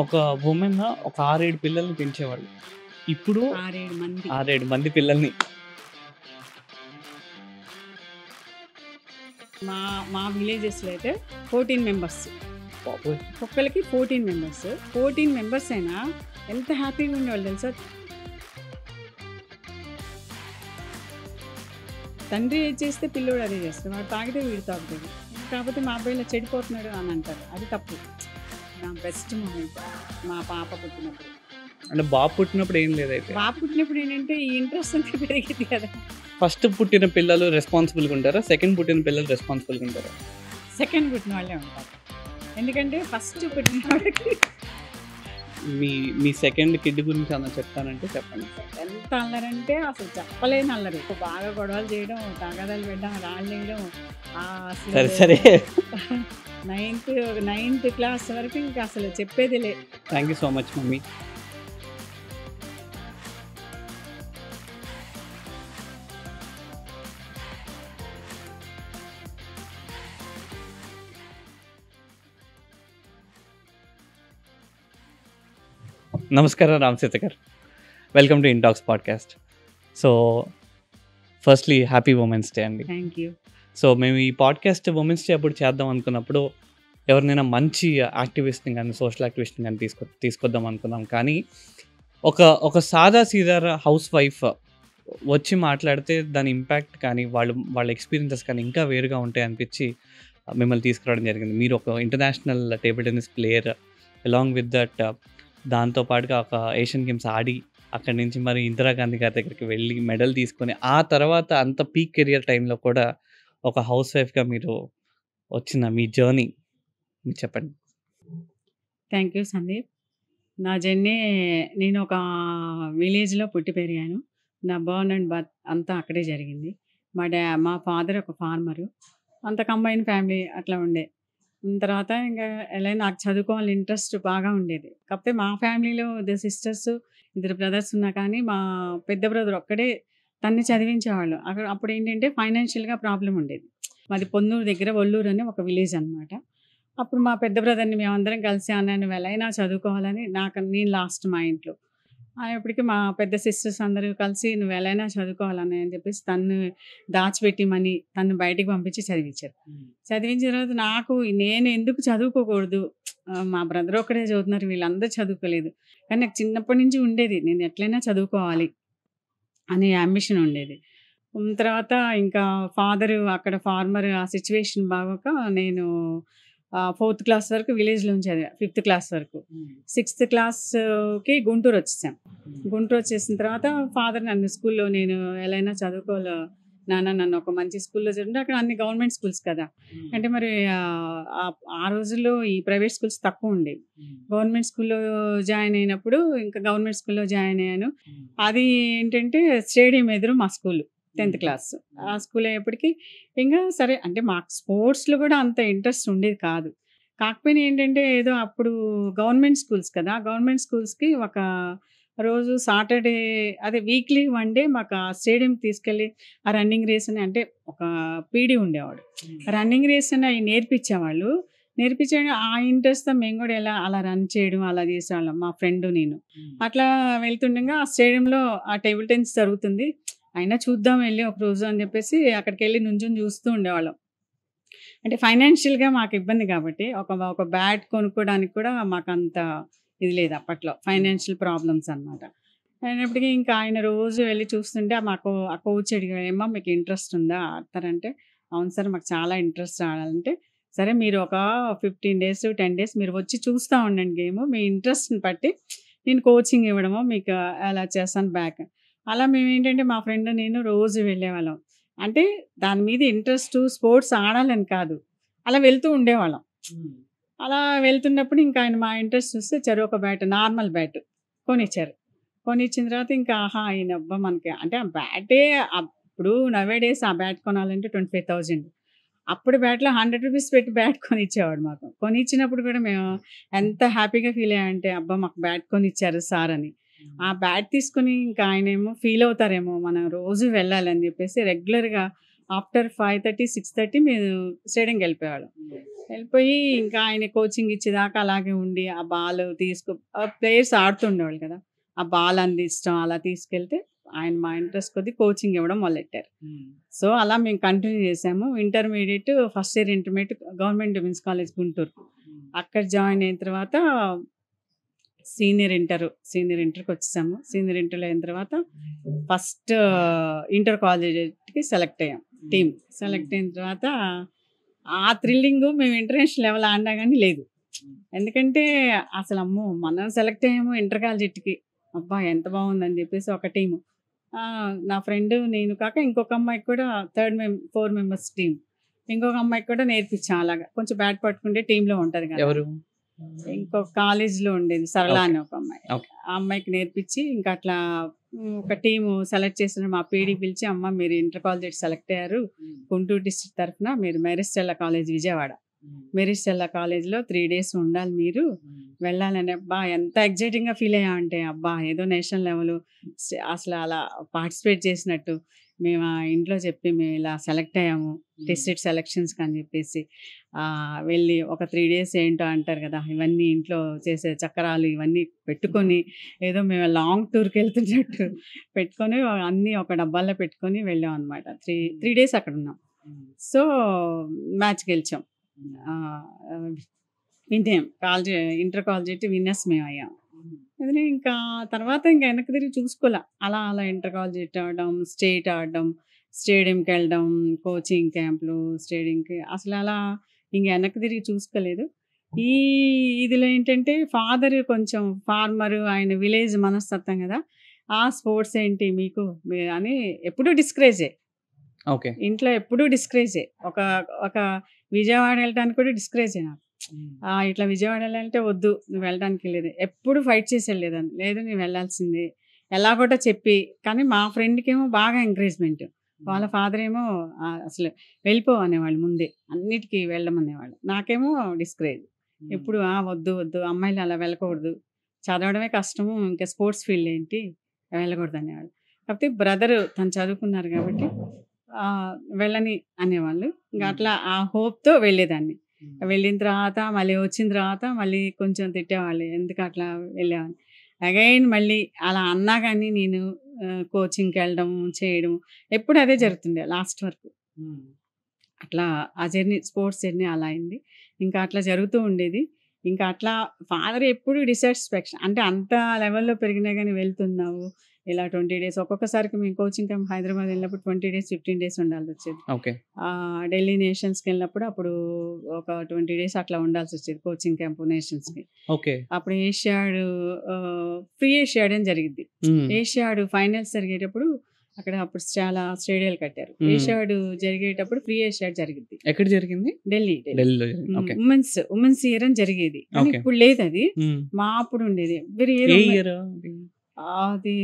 ఒక వుమెన్ ఒక 6, 7 పిల్లల్ని పెంచేవాళ్ళు. ఇప్పుడు 6, 7 మంది. 6, 7 మంది పిల్లల్ని. మా విలేజెస్‌లో అయితే 14 మెంబర్స్. బాబోయ్! ఒక్కొక్కళ్ళకి 14 మెంబర్స్. 14 మెంబర్స్ అయినా ఎంత హ్యాపీగా ఉండేవాళ్ళు తెలుసా? తండ్రి ఏది చేస్తే పిల్లోడు అదే చేస్తాడు. వాడు తాగితే వీడు తాగుతాడు. కాకపోతే మా అబ్బాయి ఇలా చెడిపోతున్నాడు అని అంటారు. అది తప్పు. నా బెస్ట్ మూమెంట్ మా పాప పుట్టినప్పుడు. అంటే బాబు పుట్టినప్పుడు ఏం లేదైతే. బాబు పుట్టినప్పుడు ఏంటంటే ఈ ఇంట్రెస్ట్ అంతా పెరిగింది కదా. ఫస్ట్ పుట్టిన పిల్లలు రెస్పాన్సిబుల్‌గా ఉంటారా? సెకండ్ పుట్టిన పిల్లలు రెస్పాన్సిబుల్‌గా ఉంటారా? సెకండ్ పుట్టిన వాళ్ళే ఉంటారు. ఎందుకంటే ఫస్ట్ పుట్టిన వాళ్ళకి మీ సెకండ్ కిడ్ గురించి ఏమన్నా చెప్తానంటే చెప్పండి. ఎంత అల్లరంటే అసలు చెప్పలేని అల్లరి. బాగా గొడవలు చేయడం, తగాదాలు పెట్టడం, రాళ్ళు వేయడం. అసలు సరే. 9th క్లాస్ వరకు ఇంకా అసలు చెప్పేది లేదు. Thank you so much mummy. నమస్కారం రామసీత గారు. Welcome to Intax podcast. So firstly happy women's day అండి. Thank you. సో మేము ఈ పాడ్కాస్ట్ ఉమెన్స్ డే అప్పుడు చేద్దాం అనుకున్నప్పుడు ఎవరినైనా మంచి యాక్టివిస్ట్ని కానీ సోషల్ యాక్టివిస్ట్ని కానీ తీసుకొద్దాం అనుకున్నాం. కానీ ఒక సాదా సీదా హౌస్ వైఫ్ వచ్చి మాట్లాడితే దాని ఇంపాక్ట్ కానీ వాళ్ళ ఎక్స్పీరియన్సెస్ కానీ ఇంకా వేరుగా ఉంటాయి అనిపించి మిమ్మల్ని తీసుకురావడం జరిగింది. మీరు ఒక international table tennis player, along with that దాంతోపాటుగా ఒక ఏషియన్ గేమ్స్ ఆడి అక్కడి నుంచి మరి ఇందిరాగాంధీ గారి దగ్గరికి వెళ్ళి మెడల్ తీసుకొని ఆ తర్వాత అంత పీక్ కెరియర్ టైంలో కూడా ఒక హౌస్ వైఫ్గా మీరు వచ్చిన మీ జర్నీ మీరు చెప్పండి. Thank you Sandeep. నా జర్నీ, నేను ఒక విలేజ్లో పుట్టి పెరిగాను. నా బర్న్ అండ్ బర్త్ అంతా అక్కడే జరిగింది. మా ఫాదర్ ఒక ఫార్మరు. అంత కంబైన్ ఫ్యామిలీ అట్లా ఉండే. తర్వాత ఇంకా ఎలా నాకు చదువుకోవాలని ఇంట్రెస్ట్ బాగా ఉండేది. కాకపోతే మా ఫ్యామిలీలో ఇద్దరు సిస్టర్స్, ఇద్దరు బ్రదర్స్ ఉన్నా కానీ మా పెద్ద బ్రదర్ ఒక్కడే తన్ని చదివించేవాళ్ళు. అప్పుడు ఏంటంటే ఫైనాన్షియల్గా ప్రాబ్లం ఉండేది. మాది పొన్నూరు దగ్గర ఒల్లూరు అని ఒక విలేజ్ అనమాట. అప్పుడు మా పెద్ద బ్రదర్ని మేమందరం కలిసి అన్న నువ్వు ఎలా అయినా చదువుకోవాలని, నేను లాస్ట్ మా ఇంట్లో. అప్పటికి మా పెద్ద సిస్టర్స్ అందరూ కలిసి నువ్వు ఎలా అయినా చదువుకోవాలని అని చెప్పేసి తను దాచిపెట్టిమని తను బయటికి పంపించి చదివించారు. చదివించిన తర్వాత నేను ఎందుకు చదువుకోకూడదు, మా బ్రదర్ ఒక్కడే చదువుతున్నారు, వీళ్ళందరూ చదువుకోలేదు. కానీ నాకు చిన్నప్పటి నుంచి ఉండేది నేను ఎట్లయినా చదువుకోవాలి అనే అంబిషన్ ఉండేది. తర్వాత ఇంకా ఫాదరు అక్కడ ఫార్మర్, ఆ సిచ్యువేషన్ బాగోక నేను 4th క్లాస్ వరకు విలేజ్లో చదివా. 5th క్లాస్ వరకు. 6th క్లాస్కి గుంటూరు వచ్చేసాం. గుంటూరు వచ్చేసిన తర్వాత ఫాదర్ నన్ను స్కూల్లో నేను ఎలా అయినా చదువుకోవాలి నాన్న, నన్ను ఒక మంచి స్కూల్లో చదివింటే అక్కడ అన్ని గవర్నమెంట్ స్కూల్స్ కదా. అంటే మరి ఆ రోజుల్లో ఈ ప్రైవేట్ స్కూల్స్ తక్కువ ఉండేవి. గవర్నమెంట్ స్కూల్లో జాయిన్ అయినప్పుడు ఇంకా గవర్నమెంట్ స్కూల్లో జాయిన్ అయ్యాను. అది ఏంటంటే స్టేడియం ఎదురు మా స్కూల్ 10th క్లాస్. ఆ స్కూల్ అయ్యేప్పటికి ఇంకా సరే అంటే మాకు స్పోర్ట్స్లో కూడా అంత ఇంట్రెస్ట్ ఉండేది కాదు. కాకపోయినా ఏంటంటే ఏదో అప్పుడు గవర్నమెంట్ స్కూల్స్ కదా, గవర్నమెంట్ స్కూల్స్కి ఒక రోజు సాటర్డే అదే వీక్లీ 1 డే మాకు ఆ స్టేడియం తీసుకెళ్ళి ఆ రన్నింగ్ రేస్ అని, అంటే ఒక పీడి ఉండేవాడు, రన్నింగ్ రేస్ అని అవి నేర్పించేవాళ్ళు. నేర్పించడం ఆ ఇంట్రెస్ట్తో మేము కూడా అలా రన్ చేయడం అలా చేసేవాళ్ళం మా ఫ్రెండ్ నేను. అట్లా వెళ్తుండగా ఆ స్టేడియంలో ఆ టేబుల్ టెన్నిస్ జరుగుతుంది, అయినా చూద్దాం వెళ్ళి ఒక రోజు అని చెప్పేసి అక్కడికి వెళ్ళి నుంచొని చూస్తూ ఉండేవాళ్ళం. అంటే ఫైనాన్షియల్గా మాకు ఇబ్బంది కాబట్టి ఒక బ్యాట్ కొనుక్కోవడానికి కూడా మాకు అంత ఇది లేదు అప్పట్లో, ఫైనాన్షియల్ ప్రాబ్లమ్స్ అనమాట. అయినప్పటికీ ఇంకా ఆయన రోజు వెళ్ళి చూస్తుంటే మాకు ఆ కోచ్ అడిగాడు, ఏమో మీకు ఇంట్రెస్ట్ ఉందా ఆడతారంటే, అవును సార్ మాకు చాలా ఇంట్రెస్ట్ ఆడాలంటే, సరే మీరు ఒక 15 days 10 days మీరు వచ్చి చూస్తూ ఉండండి గేమ్, మీ ఇంట్రెస్ట్ని బట్టి నేను కోచింగ్ ఇవ్వడమో మీకు అలా చేస్తాను బ్యాక్. అలా మేము ఏంటంటే మా ఫ్రెండ్ నేను రోజు వెళ్ళేవాళ్ళం. అంటే దాని మీద ఇంట్రెస్ట్, స్పోర్ట్స్ ఆడాలని కాదు, అలా వెళ్తూ ఉండేవాళ్ళం. అలా వెళ్తున్నప్పుడు ఇంకా ఆయన మా ఇంట్రెస్ట్ చూస్తే చెరొక బ్యాట్, నార్మల్ బ్యాట్ కొనిచ్చారు. కొనిచ్చిన తర్వాత ఇంకా ఆహా ఆయన అబ్బా మనకి అంటే ఆ బ్యాటే అప్పుడు నవేడేస్ ఆ బ్యాట్ కొనాలంటే 25,000. అప్పుడు బ్యాట్లో 100 రూపీస్ పెట్టి బ్యాట్ కొనిచ్చేవాడు మాకు. కొనిచ్చినప్పుడు కూడా మేము ఎంత హ్యాపీగా ఫీల్ అయ్యామంటే అబ్బా మాకు బ్యాట్ కొనిచ్చారు సార్ అని. ఆ బ్యాట్ తీసుకుని ఇంకా ఆయనేమో ఫీల్ అవుతారేమో మనం రోజు వెళ్ళాలని చెప్పేసి రెగ్యులర్గా ఆఫ్టర్ 5:30 6:30 మేము స్టేడియంకి వెళ్ళిపోయేవాళ్ళం. వెళ్ళిపోయి ఇంకా ఆయన కోచింగ్ ఇచ్చేదాకా అలాగే ఉండి, ఆ బాల్ ప్లేయర్స్ ఆడుతుండేవాళ్ళు కదా! ఆ బాల్ అందించడం అలా తీసుకెళ్తే, ఆయన మా ఇంట్రెస్ట్ కొద్దీ కోచింగ్ ఇవ్వడం మొదలెట్టారు. సో, అలా మేము కంటిన్యూ చేసాము. Intermediate first year intermediate government women's college Guntur. అక్కడ జాయిన్ అయిన తర్వాత సీనియర్ ఇంటర్‌కొచ్చేసాము. సీనియర్ ఇంటర్‌లో అయిన తర్వాత ఫస్ట్ ఇంటర్ కాలేజ్‌కి సెలెక్ట్ అయ్యాం. టీమ్ సెలెక్ట్ అయిన తర్వాత ఆ థ్రిల్లింగు మేము ఇంటర్నేషనల్ లెవెల్ ఆడినా గానీ లేదు. ఎందుకంటే అసలు అమ్మో! మనం సెలెక్ట్ అయ్యాము ఇంటర్ కాలేజిట్‌కి. అబ్బా! ఎంత బావుందని చెప్పేసి ఒక టీము. నా ఫ్రెండ్ నేను కాక ఇంకొక అమ్మాయికి కూడా 4 మెంబర్స్ టీమ్. ఇంకొక అమ్మాయికి కూడా నేర్పించాం అలాగా. కొంచెం బ్యాట్ పట్టుకుంటే టీమ్‌లో ఉంటది కదా! ఎవరు? ఇంకొక కాలేజ్‌లో ఉండేది సరళ ఓకే. అని ఒక అమ్మాయి. ఓకే. ఆ అమ్మాయికి నేర్పించి ఇంకా అట్లా ఒక టీము సెలెక్ట్ చేసిన మా పీడీ పిలిచి, "అమ్మ మీరు ఇంటర్ కాలేజ్ సెలెక్ట్ అయ్యారు. గుంటూరు డిస్ట్రిక్ట్ తరఫున మీరు మెరిస్టెల్లా కాలేజ్ విజయవాడ. మెరిస్టెల్లా కాలేజ్‌లో 3 డేస్ ఉండాలి మీరు. వెళ్ళాలని" అబ్బా! ఎంత ఎక్సైటింగ్‌గా ఫీల్ అయ్యామంటే, అబ్బా! ఏదో నేషనల్ లెవెల్ అసలు అలా పార్టిసిపేట్ చేసినట్టు. మేము ఆ ఇంట్లో చెప్పి మేము ఇలా సెలెక్ట్ అయ్యాము. డిస్ట్రిక్ట్ సెలక్షన్స్‌కి అని చెప్పేసి వెళ్ళి ఒక 3 డేస్ ఏంటో అంటారు కదా! ఇవన్నీ ఇంట్లో చేసే చక్కరాలు ఇవన్నీ పెట్టుకొని ఏదో మేము లాంగ్ టూర్‌కెళ్తున్నట్టు పెట్టుకొని అన్నీ ఒక డబ్బాల్లో పెట్టుకొని వెళ్ళామనమాట. 3 డేస్ అక్కడున్నాం. సో, మ్యాచ్ గెలిచాం. ఆహ్, విన్నాం. ఇంటర్ కాలేజియేట్ విన్నర్స్ మేమయ్యాం. అదే ఇంకా తర్వాత ఇంక వెనక్కి తిరిగి చూసుకోలే. అలా అలా ఇంటర్ కాలేజియేట్ ఆడడం, స్టేట్ ఆడడం, స్టేడియంకెళ్ళడం, కోచింగ్ క్యాంప్‌లు, స్టేడియంకి అసలలా ఇంక వెనక్కి తిరిగి చూసుకోలేదు. ఈ ఇదిలో ఏంటంటే ఫాదర్ కొంచెం ఫార్మరు, ఆయన విలేజ్ మనస్తత్వం గదా! ఆ స్పోర్ట్స్ ఏంటి మీకు అని ఎప్పుడూ డిస్కరేజే. ఓకే. ఇంట్లో ఎప్పుడూ డిస్కరేజే. ఒక ఒక విజయవాడ వెళ్ళటానికి కూడా డిస్కరేజే నాకు. ఇట్లా విజయవాడ వెళ్ళాలంటే వద్దు నువ్వు వెళ్ళడానికి లేదు. ఎప్పుడు ఫైట్ చేసి వెళ్ళేదాన్ని. లేదు నువ్వు వెళ్ళాల్సిందే. ఎలాగోటో చెప్పి కానీ మా ఫ్రెండ్‌కేమో బాగా ఎంకరేజ్‌మెంట్. వాళ్ళ ఫాదర్ ఏమో అసలు వెళ్ళిపో అనేవాళ్ళు ముందే. అన్నిటికి వెళ్ళమనేవాళ్ళు. నాకేమో డిస్కరేజ్. ఎప్పుడు వద్దు వద్దు అమ్మాయిలు అలా వెళ్ళకూడదు. చదవడమే కష్టము. ఇంకా స్పోర్ట్స్ ఫీల్డ్ ఏంటి వెళ్ళకూడదు అనేవాళ్ళు. కాకపోతే తను చదువుకున్నారు కాబట్టి వెళ్ళని అనేవాళ్ళు. ఇంక అట్లా ఆ హోప్‌తో వెళ్ళేదాన్ని. వెళ్ళిన తర్వాత మళ్ళీ వచ్చిన తర్వాత మళ్ళీ కొంచెం తిట్టేవాళ్ళు. ఎందుకు అట్లా వెళ్ళావని. అగైన్ మళ్ళీ అలా అన్నా గాని నేను కోచింగ్‌కెళ్ళడం, చేయడం ఎప్పుడు అదే జరుగుతుండే లాస్ట్ వరకు. అట్లా ఆ స్పోర్ట్స్ జర్నీ అలా అయింది. ఇంకా అట్లా జరుగుతూ ఉండేది. ఇంకా అట్లా ఫాదర్ ఎప్పుడు డిసాటిస్ఫాక్షన్ అంటే అంత లెవెల్‌లో పెరిగినా గాని వెళ్తున్నావు. ఇలా 20 డేస్ ఒక్కొక్కసారికి మేము కోచింగ్ క్యాంప్ హైదరాబాద్ వెళ్ళినప్పుడు 20 డేస్, 15 డేస్ ఉండాల్సొచ్చేది. ఓకే. ఢిల్లీ నేషన్స్‌కెళ్ళినప్పుడు అప్పుడు ఒక 20 డేస్ అట్లా ఉండాల్సొచ్చేది కోచింగ్ క్యాంప్ నేషన్స్‌కి. ఓకే. అప్పుడు ఫ్రీ ఏషియాడ్ అని జరిగిద్ది. ఏషియాడ్ ఫైనల్స్ జరిగేటప్పుడు అప్పుడు చాలా స్టేడియాలు కట్టారు. ఏషియాడ్ జరిగేటప్పుడు ఫ్రీ ఏషియాడ్ జరిగిద్ది. ఎక్కడ జరిగింది? ఢిల్లీలో జరిగింది. ఓకే. ఉమెన్స్ ఇయర్ అని జరిగేది. కానీ ఇప్పుడు లేదది. మా అప్పుడు ఉండేది. ఎవ్రీ ఇయర్ ఏ ఇయర్? అది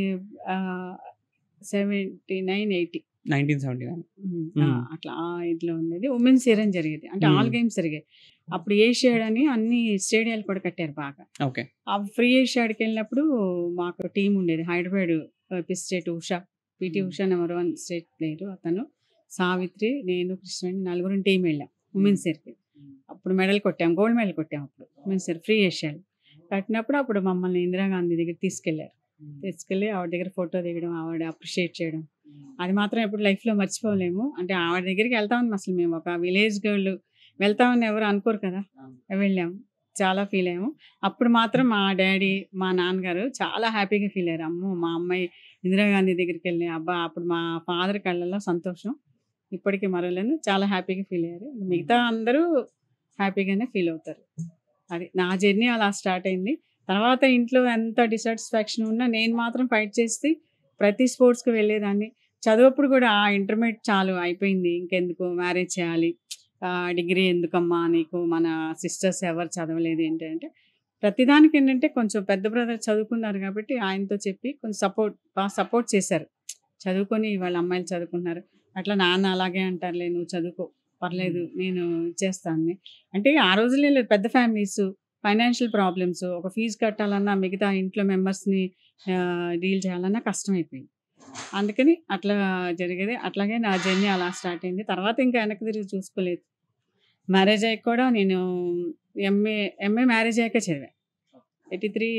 79, 80 1979. అట్లా ఇట్లా ఉండేది. ఉమెన్స్ ఇయర్ అని జరిగేది. అంటే ఆల్ గేమ్స్ జరిగాయి. అప్పుడు ఏషియాడ్ అని అన్ని స్టేడియాలు కూడా కట్టారు బాగా. ఓకే. ఆ ఫ్రీ ఏషియాడ్‌కెళ్ళినప్పుడు మాకు టీమ్ ఉండేది. Hyderabad state Usha. PT Usha number 1 state player అతను. సావిత్రి, నేను, కృష్ణవేణి నలుగురం టీమ్ వెళ్ళాం ఉమెన్స్ ఇయర్‌కి. అప్పుడు మెడల్ కొట్టాం. గోల్డ్ మెడల్ కొట్టాం అప్పుడు. Women's year free ఏషియాడ్. కట్టినప్పుడు అప్పుడు మమ్మల్ని ఇందిరాగాంధీ దగ్గరికి తీసుకెళ్లారు. తీసుకెళ్ళి ఆవిడ దగ్గర ఫోటో దిగడం, ఆవిడ అప్రిషియేట్ చేయడం. అది మాత్రం ఎప్పుడు లైఫ్‌లో మర్చిపోలేము. అంటే ఆవిడ దగ్గరికి వెళ్తామని అసలు మేము ఒక విలేజ్ గర్ల్ వెళ్తామని ఎవరు అనుకోరు కదా! వెళ్ళాం. చాలా ఫీల్ అయ్యాము. అప్పుడు మాత్రం మా డ్యాడీ, మా నాన్నగారు చాలా హ్యాపీగా ఫీల్ అయ్యారు. అమ్మో! మా అమ్మాయి ఇందిరాగాంధీ దగ్గరికెళ్ళి అబ్బా! అప్పుడు మా ఫాదర్ కళ్ళల్లో సంతోషం ఇప్పటికి మరవలేను. చాలా హ్యాపీగా ఫీల్ అయ్యారు. మిగతా అందరూ హ్యాపీగానే ఫీల్ అవుతారు. అది నా జర్నీ అలా స్టార్ట్ అయింది. తర్వాత ఇంట్లో ఎంత డిసాటిస్ఫాక్షన్ ఉన్నా నేను మాత్రం ఫైట్ చేసి ప్రతి స్పోర్ట్స్‌కి వెళ్ళేదాన్ని. చదువప్పుడు కూడా ఇంటర్మీడియేట్ చాలు అయిపోయింది. ఇంకెందుకు మ్యారేజ్ చేయాలి. డిగ్రీ ఎందుకమ్మా నీకు మన సిస్టర్స్ ఎవరు చదవలేదు ఏంటి అంటే ప్రతిదానికి ఏంటంటే కొంచెం పెద్ద బ్రదర్ చదువుకున్నారు కాబట్టి ఆయనతో చెప్పి కొంచెం బాగా సపోర్ట్ చేశారు. చదువుకొని వాళ్ళ అమ్మాయిలు చదువుకుంటున్నారు. అట్లా నాన్న అలాగే అంటారులే నువ్వు చదువుకో పర్లేదు నేను ఇచ్చేస్తాను. అంటే ఆ రోజుల్లో లేదు పెద్ద ఫ్యామిలీస్ ఫైనాన్షియల్ ప్రాబ్లమ్స్ ఒక ఫీజు కట్టాలన్నా మిగతా ఇంట్లో మెంబర్స్‌ని డీల్ చేయాలన్నా కష్టమైపోయింది. అందుకని అట్లా జరిగేది. అట్లాగే నా జర్నీ అలా స్టార్ట్ అయింది. తర్వాత ఇంకా వెనక్కి తిరిగి చూసుకోలేదు. మ్యారేజ్ అయ్యాక కూడా నేను ఎంఏ ఎంఏ మ్యారేజ్ అయ్యాకే చదివా. 83,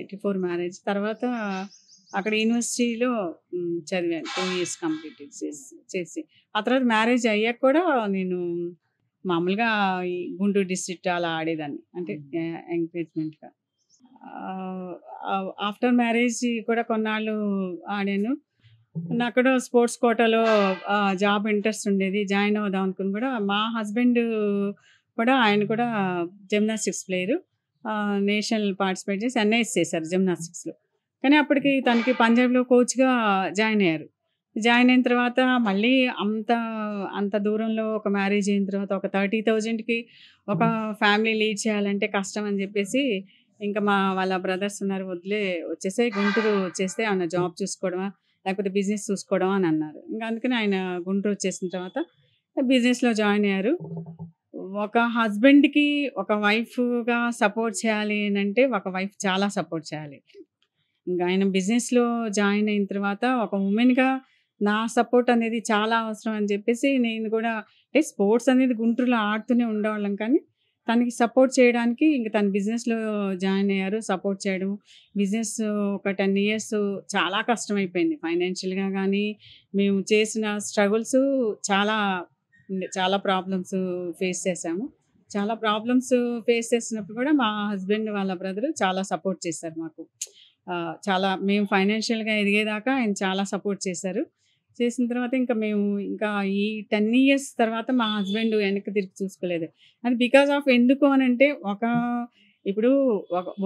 84 మ్యారేజ్. తర్వాత అక్కడ యూనివర్సిటీలో చదివాను. 2 ఇయర్స్ కంప్లీట్ చేసి. ఆ తర్వాత మ్యారేజ్ అయ్యాక కూడా నేను మామూలుగా ఈ గుంటూరు డిస్ట్రిక్ట్ అలా ఆడేదాన్ని. అంటే ఎంకరేజ్‌మెంట్‌గా. ఆఫ్టర్ మ్యారేజ్ కూడా కొన్నాళ్ళు ఆడాను. నాకు కూడా స్పోర్ట్స్ కోటాలో జాబ్ ఇంట్రెస్ట్ ఉండేది. జాయిన్ అవుదాం అనుకుని కూడా మా హస్బెండ్ కూడా ఆయన కూడా జిమ్నాస్టిక్స్ ప్లేయరు. నేషనల్ పార్టిసిపేట్ చేసి ఎన్ఐఎస్ చేశారు జిమ్నాస్టిక్స్‌లో. కానీ అప్పటికి తనకి పంజాబ్‌లో కోచ్‌గా జాయిన్ అయ్యారు. జాయిన్ అయిన తర్వాత మళ్ళీ అంత అంత దూరంలో ఒక మ్యారేజ్ అయిన తర్వాత ఒక 30,000కి ఒక ఫ్యామిలీ లీడ్ చేయాలంటే కష్టం అని చెప్పేసి ఇంకా వాళ్ళ బ్రదర్స్ ఉన్నారు, వదిలే వచ్చేసేయి గుంటూరు వచ్చేస్తే ఏమన్నా జాబ్ చూసుకోవడమా లేకపోతే బిజినెస్ చూసుకోవడం అని అన్నారు. ఇంకా అందుకని ఆయన గుంటూరు వచ్చేసిన తర్వాత బిజినెస్‌లో జాయిన్ అయ్యారు. ఒక హస్బెండ్‌కి ఒక వైఫ్‌గా సపోర్ట్ చేయాలి అనంటే ఒక వైఫ్ చాలా సపోర్ట్ చేయాలి. ఇంకా ఆయన బిజినెస్‌లో జాయిన్ అయిన తర్వాత ఒక వుమెన్‌గా నా సపోర్ట్ అనేది చాలా అవసరం అని చెప్పేసి నేను కూడా అంటే స్పోర్ట్స్ అనేది గుంటూరులో ఆడుతూనే ఉండేవాళ్ళం. కానీ తనకి సపోర్ట్ చేయడానికి ఇంక తను బిజినెస్‌లో జాయిన్ అయ్యారు. సపోర్ట్ చేయడం. బిజినెస్ ఒక 10 ఇయర్స్ చాలా కష్టమైపోయింది. ఫైనాన్షియల్‌గా గానీ, మేము చేసిన స్ట్రగుల్స్ చాలా చాలా ప్రాబ్లమ్స్ ఫేస్ చేశాము. చాలా ప్రాబ్లమ్స్ ఫేస్ చేసినప్పుడు కూడా మా హస్బెండ్ వాళ్ళ బ్రదరు చాలా సపోర్ట్ చేశారు మాకు. చాలా మేము ఫైనాన్షియల్‌గా ఎదిగేదాకా ఆయన చాలా సపోర్ట్ చేశారు. చేసిన తర్వాత ఇంకా మేము ఇంకా ఈ 10 ఇయర్స్ తర్వాత మా హస్బెండ్ వెనక్కి తిరిగి చూసుకోలేదు. అది బికాస్ ఆఫ్ ఎందుకు అనంటే ఇప్పుడు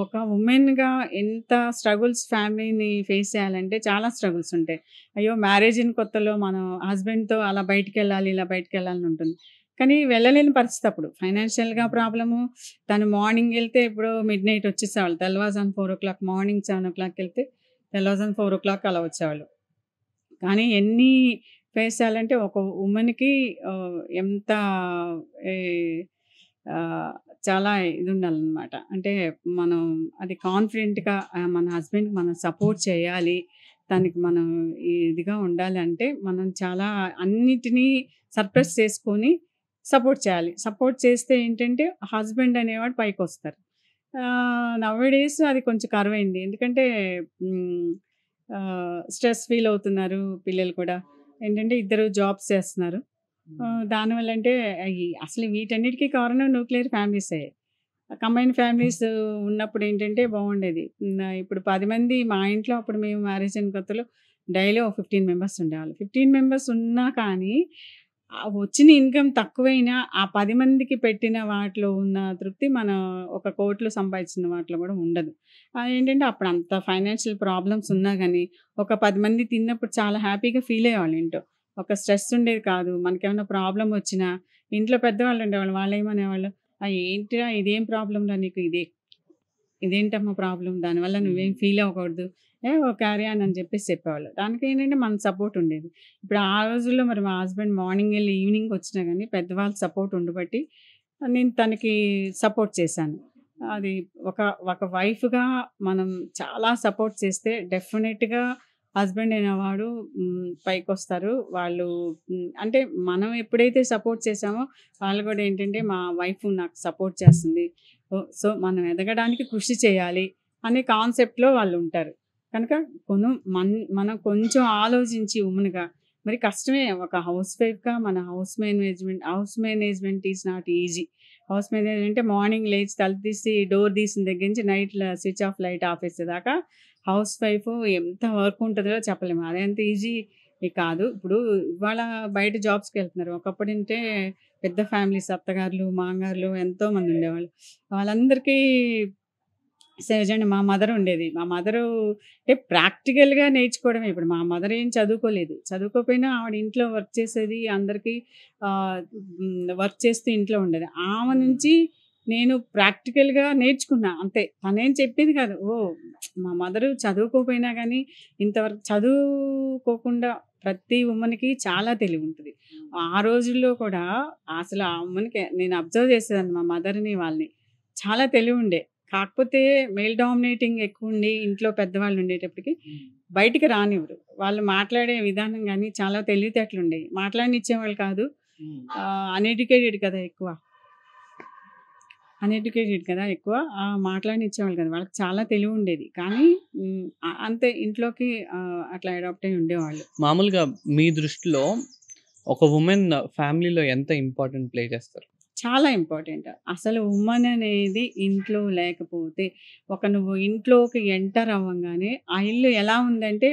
ఒక వుమెన్‌గా ఎంత స్ట్రగుల్స్ ఫ్యామిలీని ఫేస్ చేయాలంటే చాలా స్ట్రగుల్స్ ఉంటాయి. అయ్యో! మ్యారేజ్ అయిన కొత్తలో మనం హస్బెండ్‌తో అలా బయటికెళ్ళాలి, ఇలా బయటికెళ్ళాలని ఉంటుంది. కానీ వెళ్ళలేని పరిస్థితి అప్పుడు. ఫైనాన్షియల్‌గా ప్రాబ్లము. తను మార్నింగ్ ఎళ్తే ఎప్పుడో మిడ్‌నైట్ వచ్చేసేవాళ్ళు. తెల్లవారుజామున 4:00 మార్నింగ్ 7:00కెళ్తే తెల్లవారుజామున 4:00 అలా వచ్చేవాళ్ళు. కానీ ఎన్ని ఫేస్ చేయాలంటే ఒక వుమెన్‌కి ఎంత ఈ చాలా ఇదుండాలనమాట. అంటే మనం అది కాన్ఫిడెంట్‌గా మన హస్బెండ్‌కి మనం సపోర్ట్ చేయాలి. తనకి మనం ఇదిగా ఉండాలి అంటే మనం చాలా అన్నిటిని సప్రెస్ చేసుకొని సపోర్ట్ చేయాలి. సపోర్ట్ చేస్తే ఏంటంటే హస్బెండ్ అనేవాడు పైకొస్తారు. నౌ ఏ డేస్ అది కొంచెం కరువైంది. ఎందుకంటే హ్మ్. స్ట్రెస్ ఫీల్ అవుతున్నారు పిల్లలు కూడా. ఏంటంటే ఇద్దరు జాబ్స్ చేస్తున్నారు. దానివల్ల అంటే అసలు వీటన్నిటికి కారణం న్యూక్లియర్ ఫ్యామిలీసే. కంబైన్డ్ ఫ్యామిలీస్ ఉన్నప్పుడు ఏంటంటే బాగుండేది. ఇప్పుడు 10 మంది మా ఇంట్లో అప్పుడు మేము మ్యారేజ్ అయిన కొత్తలో డైలీ ఒక 15 మెంబర్స్ ఉండేవాళ్ళు. 15 మెంబర్స్ ఉన్నా కానీ వచ్చిన ఇన్‌కమ్ తక్కువైనా ఆ 10 మందికి పెట్టిన వాటిలో ఉన్న తృప్తి మనం ఒక కోట్లు సంపాదించిన వాటిలో కూడా ఉండదు. ఏంటంటే అప్పుడు అంత ఫైనాన్షియల్ ప్రాబ్లమ్స్ ఉన్నా గానీ ఒక 10 మంది తిన్నప్పుడు చాలా హ్యాపీగా ఫీల్ అయ్యేవాళ్ళు ఇంట్లో. ఒక స్ట్రెస్ ఉండేది కాదు. మనకేమన్నా ప్రాబ్లమ్ వచ్చినా ఇంట్లో పెద్దవాళ్ళు ఉండేవాళ్ళు. వాళ్ళేమనేవాళ్ళు, ఏంటిరా ఇదేం ప్రాబ్లమ్‌రా నీకు ఇదేంటమ్మా ప్రాబ్లమ్? దానివల్ల నువ్వేం ఫీల్ అవ్వకూడదు. క్యారీ ఆన్ అని చెప్పేసి చెప్పేవాళ్ళు. దానికేంటంటే మన సపోర్ట్ ఉండేది. ఇప్పుడు ఆ రోజుల్లో మరి మా హస్బెండ్ మార్నింగ్ ఎళ్లి ఈవినింగ్ వచ్చినా గానీ పెద్దవాళ్ళ సపోర్ట్ ఉండబట్టి నేను తనకి సపోర్ట్ చేశాను. అది ఒక ఒక వైఫ్‌గా మనం చాలా సపోర్ట్ చేస్తే డెఫినిట్‌గా హస్బెండ్ అనేవాడు పైకొస్తారు. వాళ్ళు అంటే మనం ఎప్పుడైతే సపోర్ట్ చేశామో వాళ్ళు కూడా ఏంటంటే మా వైఫ్ నాకు సపోర్ట్ చేస్తుంది. సో, మనం ఎదగడానికి కృషి చేయాలి అనే కాన్సెప్ట్‌లో వాళ్ళుంటారు. కనుక మనం కొంచెం ఆలోచించి వుమెన్‌గా మరి కష్టమే ఒక హౌస్ వైఫ్‌గా మన house management is not easy. House management అంటే మార్నింగ్ లేచి తలుపు తీసి డోర్ తీసిన దగ్గర నుంచి night switch off light off చేసేదాకా హౌస్ వైఫ్ ఎంత వర్క్ ఉంటదో చెప్పలేము. అదంత ఈజీ కాదు. ఇప్పుడు ఇవాళ బయట జాబ్స్‌కెళ్తున్నారు. ఒకప్పుడంటే పెద్ద ఫ్యామిలీస్ అత్తగారులు, మామగారులు ఎంతోమంది ఉండేవాళ్ళు. వాళ్ళందరికీ సహజంగా మా మదర్ ఉండేది. మా మదరు అంటే ప్రాక్టికల్‌గా నేర్చుకోవడమే. ఇప్పుడు మా మదర్ ఏం చదువుకోలేదు. చదువుకోకపోయినా ఆవిడ ఇంట్లో వర్క్ చేసేది. అందరికీ వర్క్ చేస్తూ ఇంట్లో ఉండేది. ఆమె నుంచి నేను ప్రాక్టికల్‌గా నేర్చుకున్నా అంతే. తనేం చెప్పేది కాదు. మా మదరు చదువుకోకపోయినా గానీ ఇంతవరకు చదువుకోకుండా ప్రతి వుమెన్‌కి చాలా తెలివుంటది. ఆ రోజుల్లో కూడా అసలు ఆ వుమెన్‌కి నేను అబ్జర్వ్ చేసేదాన్ని మా మదర్‌ని వాళ్ళని. చాలా తెలివుండే. కాకపోతే మేల్ డామినేటింగ్ ఎక్కువుండి ఇంట్లో పెద్దవాళ్ళు ఉండేటప్పటికి బయటికి రానివ్వరు. వాళ్ళు మాట్లాడే విధానం గానీ చాలా తెలివితేటలుండేయి. మాట్లాడనిచ్చేవాళ్ళు కాదు. అన్‌ఎడ్యుకేటెడ్ కదా ఎక్కువ. అన్‌ఎడ్యుకేటెడ్ కదా ఎక్కువ. మాట్లాడనిచ్చేవాళ్ళు కాదు. వాళ్ళకి చాలా తెలివి ఉండేది. కానీ అంతే ఇంట్లోకి అట్లా అడాప్ట్ అయ్యి ఉండేవాళ్ళు. మామూలుగా మీ దృష్టిలో ఒక వుమెన్ ఫ్యామిలీలో ఎంత ఇంపార్టెంట్ ప్లే చేస్తారు? చాలా ఇంపార్టెంట్. అసలు వుమన్ అనేది ఇంట్లో లేకపోతే, నువ్వు ఇంట్లోకి ఎంటర్ అవ్వంగానే, ఆ ఇల్లు ఎలా ఉందంటే,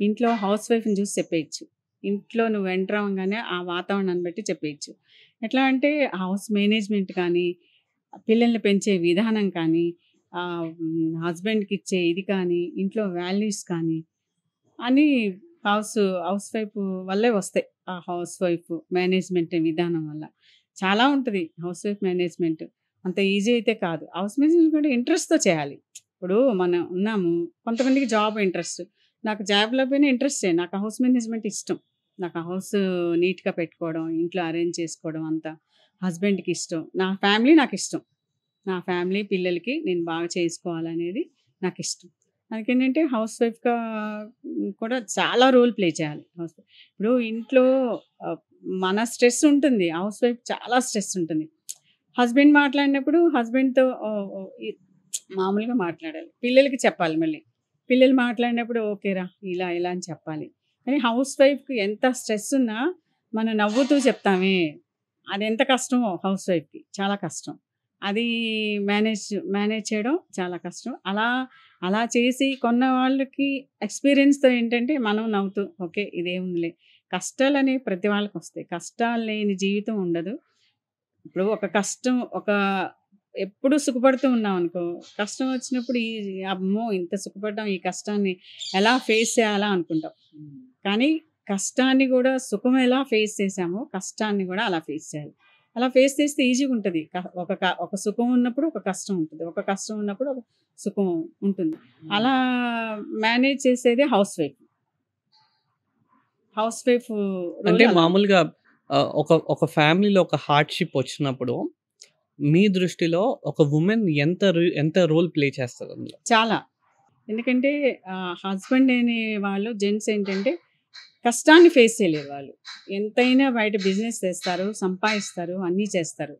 ఇంట్లో హౌస్ వైఫ్‌ని చూసి చెప్పేయొచ్చు. ఇంట్లో నువ్వు ఎంటర్ అవ్వంగానే ఆ వాతావరణాన్ని బట్టి చెప్పేయొచ్చు. ఎట్లా అంటే హౌస్ మేనేజ్‌మెంట్ కానీ, పిల్లల్ని పెంచే విధానం కానీ, హస్బెండ్‌కి ఇచ్చే ఇది కానీ, ఇంట్లో వాల్యూస్ కానీ, అన్నీ హౌస్ హౌస్ వైఫ్ వల్లే వస్తాయి. ఆ హౌస్ వైఫ్ మేనేజ్‌మెంట్ విధానం వల్ల. చాలా ఉంటది హౌస్ వైఫ్ మేనేజ్‌మెంట్. అంత ఈజీ అయితే కాదు. హౌస్ మేనేజ్‌మెంట్ కూడా ఇంట్రెస్ట్‌తో చేయాలి. ఇప్పుడు మనం ఉన్నాము. కొంతమందికి జాబ్ ఇంట్రెస్ట్. నాకు జాబ్ లేకపోయినా ఇంట్రెస్టే. నాకు హౌస్ మేనేజ్‌మెంట్ ఇష్టం. నాకు హౌస్ నీట్‌గా పెట్టుకోవడం, ఇంట్లో అరేంజ్ చేసుకోవడం అంతా హస్బెండ్‌కి ఇష్టం. నా ఫ్యామిలీ నాకిష్టం. నా ఫ్యామిలీ, పిల్లలకి నేను బాగా చేసుకోవాలనేది నాకిష్టం. అందుకేంటంటే హౌస్ వైఫ్‌గా కూడా చాలా రోల్ ప్లే చేయాలి. ఇప్పుడు ఇంట్లో ఆహ్, మన స్ట్రెస్ ఉంటుంది. హౌస్ వైఫ్ చాలా స్ట్రెస్ ఉంటుంది. హస్బెండ్ మాట్లాడినప్పుడు హస్బెండ్‌తో ఓహ్! ఓహ్! మామూలుగా మాట్లాడాలి. పిల్లలకి చెప్పాలి మళ్ళీ. పిల్లలు మాట్లాడినప్పుడు ఓకేరా ఇలా, ఇలా అని చెప్పాలి. కానీ హౌస్ వైఫ్‌కి ఎంత స్ట్రెస్ ఉన్నా మనం నవ్వుతూ చెప్తామే, అదెంత కష్టమో హౌస్ వైఫ్‌కి. చాలా కష్టం. అది మేనేజ్ మేనేజ్ చేయడం చాలా కష్టం. అలా చేసి కొన్న వాళ్ళకి ఎక్స్‌పీరియన్స్‌తో ఏంటంటే మనం నవ్వుతూ ఓకే. ఇదేముందిలే. కష్టాలనేవి ప్రతి వాళ్ళకొస్తాయి. కష్టాలు లేని జీవితం ఉండదు. ఇప్పుడు ఒక కష్టం ఎప్పుడు సుఖపడుతూ ఉన్నామనుకో, కష్టం వచ్చినప్పుడు అమ్మో! ఇంత సుఖపడ్డాం, ఈ కష్టాన్ని ఎలా ఫేస్ చేయాలా అనుకుంటాం. కానీ కష్టాన్ని గూడా సుఖం ఎలా ఫేస్ చేసామో, కష్టాన్ని గూడా అలా ఫేస్ చేయాలి. అలా ఫేస్ చేస్తే ఈజీగుంటది. ఒక సుఖం ఉన్నప్పుడు ఒక కష్టం ఉంటది. ఒక కష్టం ఉన్నప్పుడు ఒక సుఖం ఉంటుంది. అలా మేనేజ్ చేసేదే housewife. Housewife role అంటే అలా ఉంటుంది. మామూలుగా ఒక ఫ్యామిలీలో ఒక హార్డ్‌షిప్ వచ్చినప్పుడు మీ దృష్టిలో ఒక వుమెన్ ఎంత రోల్ ప్లే చేస్తది అందులో? చాలా. ఎందుకంటే హస్బెండ్ అనే వాళ్ళు జెంట్స్ ఏంటంటే కష్టాన్ని ఫేస్ చేయలేరు వాళ్ళు. ఎంతైనా బయట బిజినెస్ చేస్తారు, సంపాదిస్తారు, అన్నీ చేస్తారు.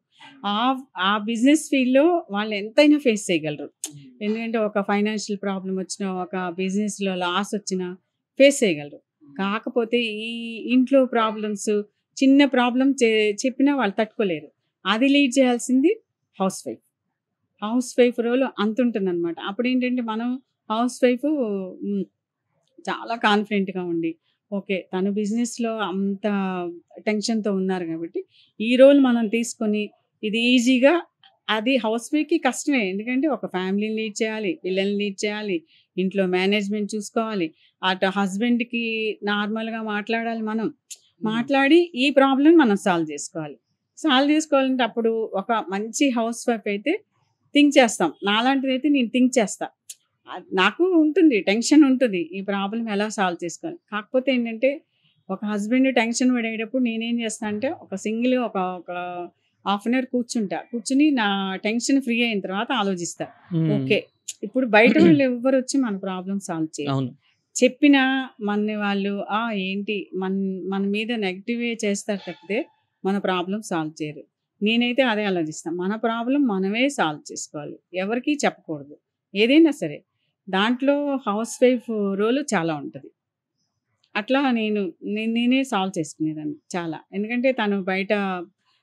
ఆ బిజినెస్ ఫీల్డ్‌లో వాళ్ళు ఎంతైనా ఫేస్ చేయగలరు. ఎందుకంటే ఒక ఫైనాన్షియల్ ప్రాబ్లమ్ వచ్చినా, ఒక బిజినెస్‌లో లాస్ వచ్చినా ఫేస్ చేయగలరు. కాకపోతే ఈ ఇంట్లో ప్రాబ్లమ్స్ చిన్న ప్రాబ్లమ్ చెప్పినా వాళ్ళు తట్టుకోలేరు. అది లీడ్ చేయాల్సింది housewife. Housewife role అంతుంటుందనమాట. అప్పుడేంటంటే మనం హౌస్ వైఫు హ్మ్. చాలా కాన్ఫిడెంట్‌గా ఉండి, ఓకే. తను బిజినెస్‌లో అంత టెన్షన్‌తో ఉన్నారు గాబట్టి, ఈ రోల్ మనం తీసుకొని ఇది ఈజీగా అది హౌస్ వైఫ్‌కి కష్టమే. ఎందుకంటే ఒక ఫ్యామిలీని లీడ్ చేయాలి, పిల్లల్ని లీడ్ చేయాలి, ఇంట్లో మేనేజ్‌మెంట్ చూసుకోవాలి. అటు హస్బెండ్‌కి నార్మల్‌గా మాట్లాడాలి మనం. మాట్లాడి ఈ ప్రాబ్లమ్‌ని మనం సాల్వ్ జేసుకోవాలి. సాల్వ్ జేసుకోవాలంటే అప్పుడు ఒక మంచి హౌస్ వైఫ్ అయితే థింక్ చేస్తాం. నాలాంటిదైతే నేను థింక్ చేస్తా. నాకు ఉంటుంది. టెన్షన్ ఉంటది. ఈ ప్రాబ్లమ్ ఎలా సాల్వ్ చేసుకోవాలి. కాకపోతే ఏంటంటే, ఒక హస్బెండ్ టెన్షన్ పడేటప్పుడు నేనేం చేస్తా అంటే, ఒక హాఫ్ అన్ అవర్ కూర్చుంటా. కూర్చొని నా టెన్షన్ ఫ్రీ అయిన తర్వాత ఆలోచిస్తా. హ్మ్. ఓకే. ఇప్పుడు బయట వాళ్ళు ఎవ్వరొచ్చి మన ప్రాబ్లమ్ సాల్వ్ చేయరు. అవును. చెప్పినా మనని వాళ్ళు ఏంటి మన మీద నెగెటివే చేస్తారు తప్పితే, మన ప్రాబ్లమ్ సాల్వ్ చేయరు. నేనైతే అదే ఆలోచిస్తా. మన ప్రాబ్లమ్ మనమే సాల్వ్ చేసుకోవాలి. ఎవరికీ చెప్పకూడదు. ఏదైనా సరే. దాంట్లో హౌస్ వైఫ్ రోల్ చాలా ఉంటది. అట్లా నేనే సాల్వ్ చేసుకునేదాన్ని చాలా. ఎందుకంటే తను బయట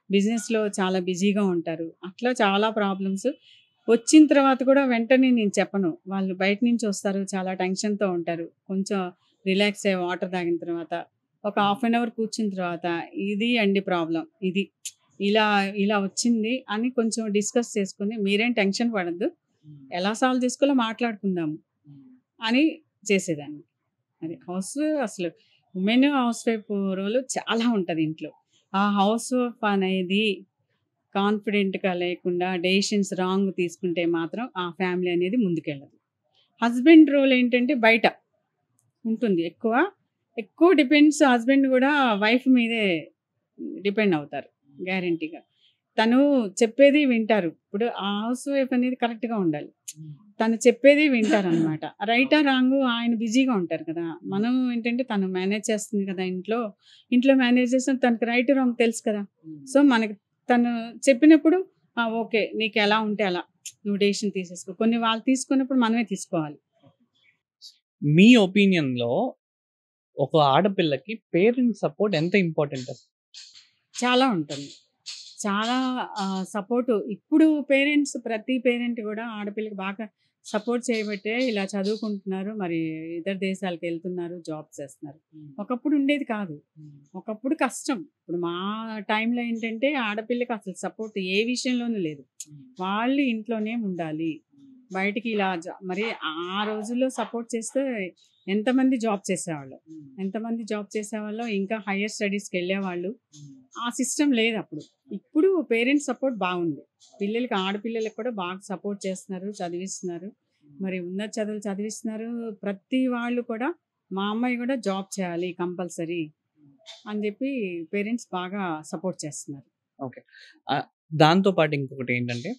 బిజినెస్‌లో చాలా బిజీగా ఉంటారు. అట్లా చాలా ప్రాబ్లమ్స్ వచ్చిన తర్వాత కూడా వెంటనే నేను చెప్పను. వాళ్ళు బయట నుంచి వస్తారు. చాలా టెన్షన్‌తో ఉంటారు. కొంచెం రిలాక్స్ అయ్యి వాటర్ తాగిన తర్వాత ఒక హాఫ్ అన్ అవర్ కూర్చున్న తర్వాత ఇది అండి ప్రాబ్లమ్. ఇది. ఇలా ఇలా వచ్చింది అని కొంచెం డిస్కస్ చేసుకొని మీరేం టెన్షన్ పడొద్దు. ఎలా సాల్వ్ చేసుకోవాలో మాట్లాడుకుందాము అని చేసేదాన్ని. అది అసలు హౌస్ వైఫ్ రోల్ చాలా ఉంటది ఇంట్లో. ఆ హౌస్ వైఫ్ అనేది కాన్ఫిడెంట్‌గా లేకుండా డెసిషన్స్ రాంగ్ తీసుకుంటే మాత్రం ఆ ఫ్యామిలీ అనేది ముందుకెళ్ళదు. హస్బెండ్ రోల్ ఏంటంటే బయట ఉంటుంది ఎక్కువ. ఎక్కువ డిపెండ్స్ హస్బెండ్ గూడా వైఫ్ మీదే డిపెండ్ అవుతారు గ్యారంటీగా. తను చెప్పేది వింటారు. ఇప్పుడు ఆ హౌస్ వైఫ్ అనేది కరెక్ట్‌గా ఉండాలి. తను చెప్పేది వింటారనమాట. రైటా, రాంగు ఆయన బిజీగా ఉంటారు కదా! మనం ఏంటంటే తను మేనేజ్ చేస్తుంది కదా ఇంట్లో. ఇంట్లో మేనేజ్ చేసిన తనకి రైట్, రాంగ్ తెలుసు కదా! సో, మనకి తను చెప్పినప్పుడు ఓకే. నీకెలా ఉంటే అలా. నువ్వు డెసిషన్ తీసేసుకో. కొన్ని వాళ్ళు తీసుకున్నప్పుడు మనమే తీసుకోవాలి. మీ ఒపీనియన్‌లో ఒక ఆడపిల్లకి పేరెంట్స్ సపోర్ట్ ఎంత ఇంపార్టెంట్? చాలా ఉంటుంది. చాలా సపోర్టు ఇప్పుడు పేరెంట్స్ ప్రతి పేరెంట్ గూడా ఆడపిల్లకి బాగా సపోర్ట్ చేయబట్టే ఇలా చదువుకుంటున్నారు. మరి ఇతర దేశాలకెళ్తున్నారు, జాబ్ చేస్తున్నారు. ఒకప్పుడు ఉండేది కాదు. ఒకప్పుడు కష్టం. ఇప్పుడు మా టైంలో ఏంటంటే ఆడపిల్లకి అసలు సపోర్ట్ ఏ విషయంలోనూ లేదు. వాళ్ళు ఇంట్లోనే ఉండాలి. బయటికి ఇలా మరి ఆ రోజుల్లో సపోర్ట్ చేస్తే ఎంతమంది జాబ్ చేసేవాళ్ళో. ఎంతమంది జాబ్ చేసేవాళ్ళో, ఇంకా హైయర్ స్టడీస్‌కెళ్ళేవాళ్ళు. ఆ సిస్టమ్ లేదప్పుడు. ఇప్పుడు పేరెంట్స్ సపోర్ట్ బాగుంది. పిల్లలకి ఆడపిల్లలకి కూడా బాగా సపోర్ట్ చేస్తున్నారు, చదివిస్తున్నారు. మరి ఉన్నత చదువులు చదివిస్తున్నారు. ప్రతి వాళ్ళు కూడా మా అమ్మాయి కూడా జాబ్ చేయాలి కంపల్సరీ అని చెప్పి పేరెంట్స్ బాగా సపోర్ట్ చేస్తున్నారు. ఓకే. దాంతో పాటు ఇంకొకటేంటంటే,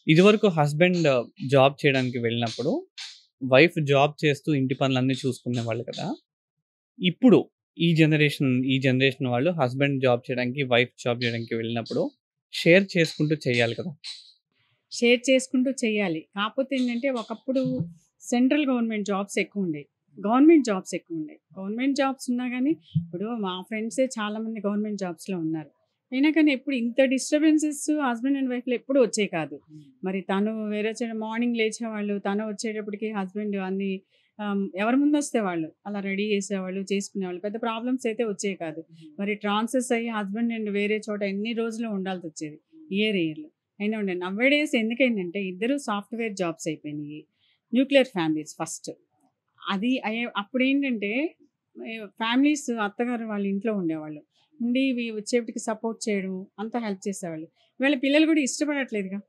ఇదివరకు హస్బెండ్ జాబ్ చేయడానికి వెళ్ళినప్పుడు, వైఫ్ జాబ్ చేస్తూ ఇంటి పనులన్నీ చూసుకునేవాళ్ళు కదా! ఇప్పుడు ఈ జనరేషన్ వాళ్ళు హస్బెండ్ జాబ్ చేయడానికి, వైఫ్ జాబ్ చేయడానికి వెళ్ళినప్పుడు షేర్ చేసుకుంటూ చేయాలి కదా! షేర్ చేసుకుంటూ చేయాలి. కాకపోతే ఏంటంటే ఒకప్పుడు సెంట్రల్ గవర్నమెంట్ జాబ్స్ ఎక్కువుండేవి. గవర్నమెంట్ జాబ్స్ ఎక్కువుండేవి. గవర్నమెంట్ జాబ్స్ ఉన్నా గానీ, ఇప్పుడు మా ఫ్రెండ్సే చాలామంది గవర్నమెంట్ జాబ్స్‌లో ఉన్నారు. అయినా కానీ ఎప్పుడు ఇంత డిస్టర్బెన్సెస్ హస్బెండ్ అండ్ వైఫ్‌లో ఎప్పుడూ వచ్చేవి కాదు. మరి తను వేరే మార్నింగ్ లేచేవాళ్ళు. తను వచ్చేటప్పటికి హస్బెండ్ అన్నీ ఎవరి ముందొస్తే వాళ్ళు అలా రెడీ చేసేవాళ్ళు, చేసుకునేవాళ్ళు. పెద్ద ప్రాబ్లమ్స్ అయితే వచ్చేవి కాదు. మరి ట్రాన్స్‌ఫర్స్ అయ్యి హస్బెండ్ అండ్ వేరే చోట ఎన్ని రోజులు ఉండాల్సొచ్చేది. ఇయర్‌లు. అయినా ఉండండి. నౌవేడేస్ ఎందుకయిందంటే ఇద్దరు సాఫ్ట్‌వేర్ జాబ్స్ అయిపోయినాయి. Nuclear families first. అది అప్పుడేంటంటే ఫ్యామిలీస్ అత్తగారు వాళ్ళ ఇంట్లో ఉండేవాళ్ళు. ఉండి వచ్చేప్పటికి సపోర్ట్ చేయడం, అంతా హెల్ప్ చేసేవాళ్ళు. ఇవాళ పిల్లలు కూడా ఇష్టపడట్లేదుగా.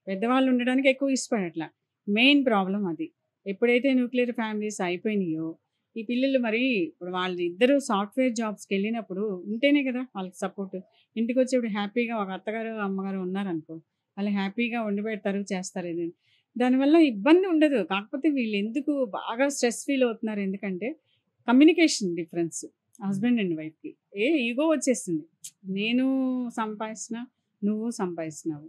పెద్దవాళ్ళు ఉండడానికి ఎక్కువ ఇష్టపడట్ల. మెయిన్ ప్రాబ్లమ్ అది. ఎప్పుడైతే న్యూక్లియర్ ఫ్యామిలీస్ అయిపోయినాయో, ఈ పిల్లలు మరి ఇప్పుడు వాళ్ళిద్దరూ సాఫ్ట్‌వేర్ జాబ్స్‌కెళ్ళినప్పుడు ఉంటేనే కదా వాళ్ళకి సపోర్ట్. ఇంటికొచ్చేప్పుడు హ్యాపీగా ఒక అత్తగారు, అమ్మగారు ఉన్నారనుకో, వాళ్ళు హ్యాపీగా వండి పెడతారు, చేస్తారు ఏదైనా. దానివల్ల ఇబ్బంది ఉండదు. కాకపోతే వీళ్ళెందుకు బాగా స్ట్రెస్ ఫీల్ అవుతున్నారు ఎందుకంటే, కమ్యూనికేషన్ డిఫరెన్స్ హస్బెండ్ అండ్ వైఫ్‌కి. ఈగో వచ్చేసింది. నేను సంపాదిస్తున్నా, నువ్వు సంపాదిస్తున్నావు.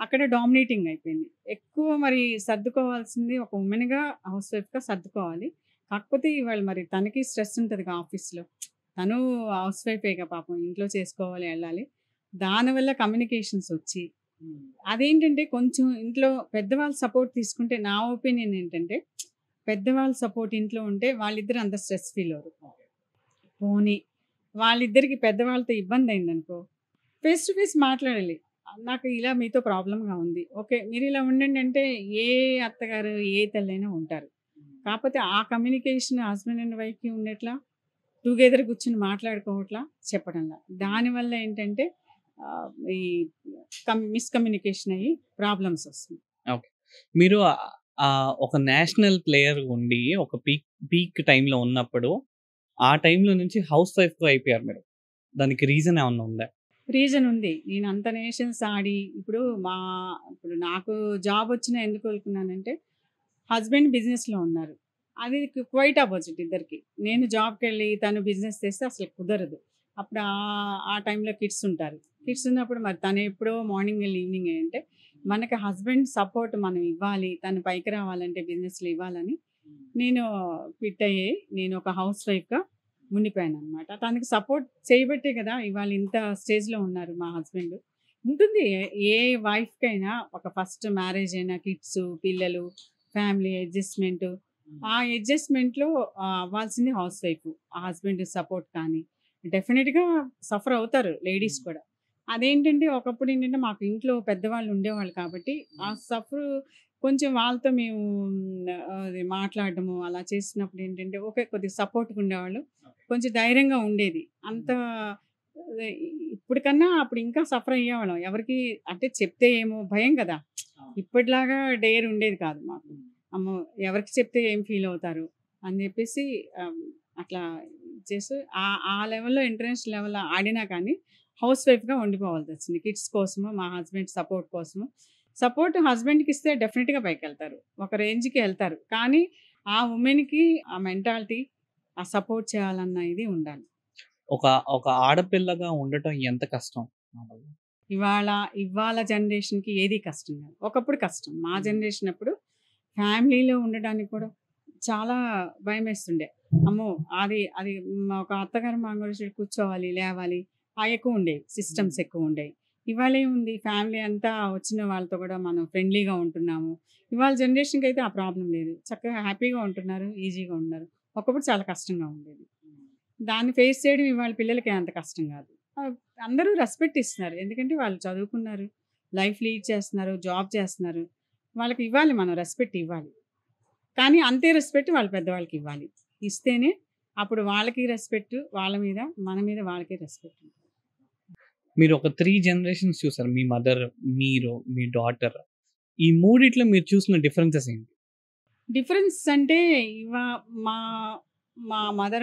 అక్కడ డామినేటింగ్ అయిపోయింది. ఎక్కువ మరి సర్దుకోవాల్సింది ఒక వుమెన్‌గా, హౌస్ వైఫ్‌గా సర్దుకోవాలి. కాకపోతే ఇవాళ మరి తనకి స్ట్రెస్ ఉంటదిగా ఆఫీస్‌లో. తను హౌస్ వైఫేగా పాపం ఇంట్లో చేసుకోవాలి, ఎళ్ళాలి. దానివల్ల కమ్యూనికేషన్స్ వచ్చి, అదేంటంటే కొంచెం ఇంట్లో పెద్దవాళ్ళు సపోర్ట్ తీసుకుంటే నా ఒపీనియన్ ఏంటంటే, పెద్దవాళ్ళ సపోర్ట్ ఇంట్లో ఉంటే వాళ్ళిద్దరూ అంత స్ట్రెస్ ఫీల్ అవ్వరు. పోనీ వాళ్ళిద్దరికీ పెద్దవాళ్ళతో ఇబ్బందయిందనుకో, ఫేస్ టు ఫేస్ మాట్లాడాలి. నాకు ఇలా మీతో ప్రాబ్లమ్‌గా ఉంది. ఓకే. మీరిలా ఉండండి అంటే ఏ అత్తగారు, ఏ తల్లైనా ఉంటారు. కాపోతే ఆ కమ్యూనికేషన్ హస్బెండ్ అండ్ వైఫ్‌కి ఉండేట్లా టుగెదర్ కూర్చొని మాట్లాడుకోవట్లా చెప్పడంలా. దానివల్ల ఏంటంటే ఆహ్, ఈ మిస్‌కమ్యూనికేషన్ అయ్యి ప్రాబ్లమ్స్ వస్తున్నాయి. ఓకే. మీరు ఒక నేషనల్ ప్లేయర్ ఉండి, ఒక పీక్ టైమ్‌లో ఉన్నప్పుడు, ఆ టైమ్‌లో నుంచి హౌస్ వైఫ్‌గా అయిపోయారు మీరు. దానికి రీజన్ ఏమన్నా ఉందా? రీజన్ ఉంది. నేను అంత నేషన్స్ ఆడి ఇప్పుడు నాకు జాబ్ వచ్చినా ఎందుకు వదులుకున్నానంటే, హస్బెండ్ బిజినెస్‌లో ఉన్నారు. అది క్వైట్ అపోజిట్ ఇద్దరికీ. నేను జాబ్‌కెళ్ళి తను బిజినెస్ చేస్తే అసలు కుదరదు. అప్పుడు ఆ టైంలో కిడ్స్ ఉంటారు. కిడ్స్ ఉన్నప్పుడు మరి తను ఎప్పుడో మార్నింగ్ ఎళ్ళి ఈవినింగ్ అంటే, మనకి హస్బెండ్ సపోర్ట్ మనం ఇవ్వాలి. తను పైకి రావాలంటే బిజినెస్‌లో ఇవ్వాలని నేను క్విట్ అయ్యి నేను ఒక హౌస్ వైఫ్‌గా ఉండిపోయాననమాట. తనకి సపోర్ట్ చేయబట్టే కదా! ఇవాళ ఇంత స్టేజ్‌లో ఉన్నారు మా హస్బెండ్. ఉంటుంది. ఏ వైఫ్‌కైనా ఒక ఫస్ట్ మ్యారేజ్ అయినా కిడ్సు, పిల్లలు, ఫ్యామిలీ అడ్జస్ట్‌మెంటు. ఆ అడ్జస్ట్‌మెంట్‌లో అవ్వాల్సింది హౌస్ వైఫు. ఆ హస్బెండ్ సపోర్ట్ కానీ, డెఫినిట్‌గా సఫర్ అవుతారు లేడీస్ కూడా. అదేంటంటే ఒకప్పుడేంటంటే మాకు ఇంట్లో పెద్దవాళ్ళు ఉండేవాళ్ళు కాబట్టి, ఆ సఫరు కొంచెం వాళ్ళతో మేము అది మాట్లాడడము అలా చేసినప్పుడు ఏంటంటే, ఓకే. కొద్దిగా సపోర్ట్‌గా ఉండేవాళ్ళు. కొంచెం ధైర్యంగా ఉండేది. అంత అదే ఇప్పటికన్నా అప్పుడు ఇంకా సఫర్ అయ్యేవాళ్ళం. ఎవరికీ అంటే చెప్తే ఏమో భయం కదా! ఇప్పటిలాగా డేర్ ఉండేది కాదు మాకు. అమ్మో! ఎవరికి చెప్తే ఏం ఫీల్ అవుతారు అని చెప్పేసి ఆహ్, అట్లా చేసి ఆ లెవెల్‌లో ఇంటర్నేషనల్ లెవెల్‌లో ఆడినా కానీ హౌస్ వైఫ్‌గా ఉండిపోవాల్సొచ్చింది. కిడ్స్ కోసము, మా హస్బెండ్ సపోర్ట్ కోసము. సపోర్ట్ హస్బెండ్‌కి ఇస్తే డెఫినిట్‌గా పైకెళ్తారు. ఒక రేంజ్‌కి ఎళ్తారు. కానీ ఆ వుమెన్‌కి ఆ మెంటాలిటీ, ఆ సపోర్ట్ చేయాలన్న ఇది ఉండాలి. ఒక ఒక ఆడపిల్లగా ఉండటం ఎంత కష్టం మామూలుగా? ఇవాళ జనరేషన్‌కి ఏది కష్టం కాదు. ఒకప్పుడు కష్టం. మా జనరేషన్ అప్పుడు ఫ్యామిలీలో ఉండడానికి కూడా చాలా భయమేస్తుండే. అమ్మో! అది ఒక అత్తగారు, మామగారు వచ్చి కూర్చోవాలి, లేవాలి. ఎక్కువుండేవి. సిస్టమ్స్ ఎక్కువుండేవి. ఇవాళ ఏముంది ఫ్యామిలీ అంతా వచ్చిన వాళ్ళతో కూడా మనం ఫ్రెండ్లీగా ఉంటున్నాము. ఇవాళ జనరేషన్‌కైతే ఆ ప్రాబ్లమ్ లేదు. చక్కగా హ్యాపీగా ఉంటున్నారు, ఈజీగా ఉన్నారు. ఒకప్పుడు చాలా కష్టంగా ఉండేది. దాన్ని ఫేస్ చేయడం ఇవాళ పిల్లలకి అంత కష్టం కాదు. అందరూ రెస్పెక్ట్ ఇస్తున్నారు. ఎందుకంటే వాళ్ళు చదువుకున్నారు, లైఫ్ లీడ్ చేస్తున్నారు, జాబ్ చేస్తున్నారు. వాళ్ళకి ఇవ్వాలి మనం రెస్పెక్ట్ ఇవ్వాలి. కానీ అంతే రెస్పెక్ట్ వాళ్ళ పెద్దవాళ్ళకి ఇవ్వాలి. ఇస్తేనే అప్పుడు వాళ్ళకి రెస్పెక్ట్ వాళ్ళ మీద, మన మీద వాళ్ళకి రెస్పెక్ట్ ఉంటుంది. మీరు ఒక 3 జనరేషన్స్ చూసారు. మీ మదర్, మీరు, మీ డాటర్. ఈ మూడిట్లో మీరు చూసిన డిఫరెన్సెస్ ఏంటి? డిఫరెన్స్ అంటే ఇవా మా మా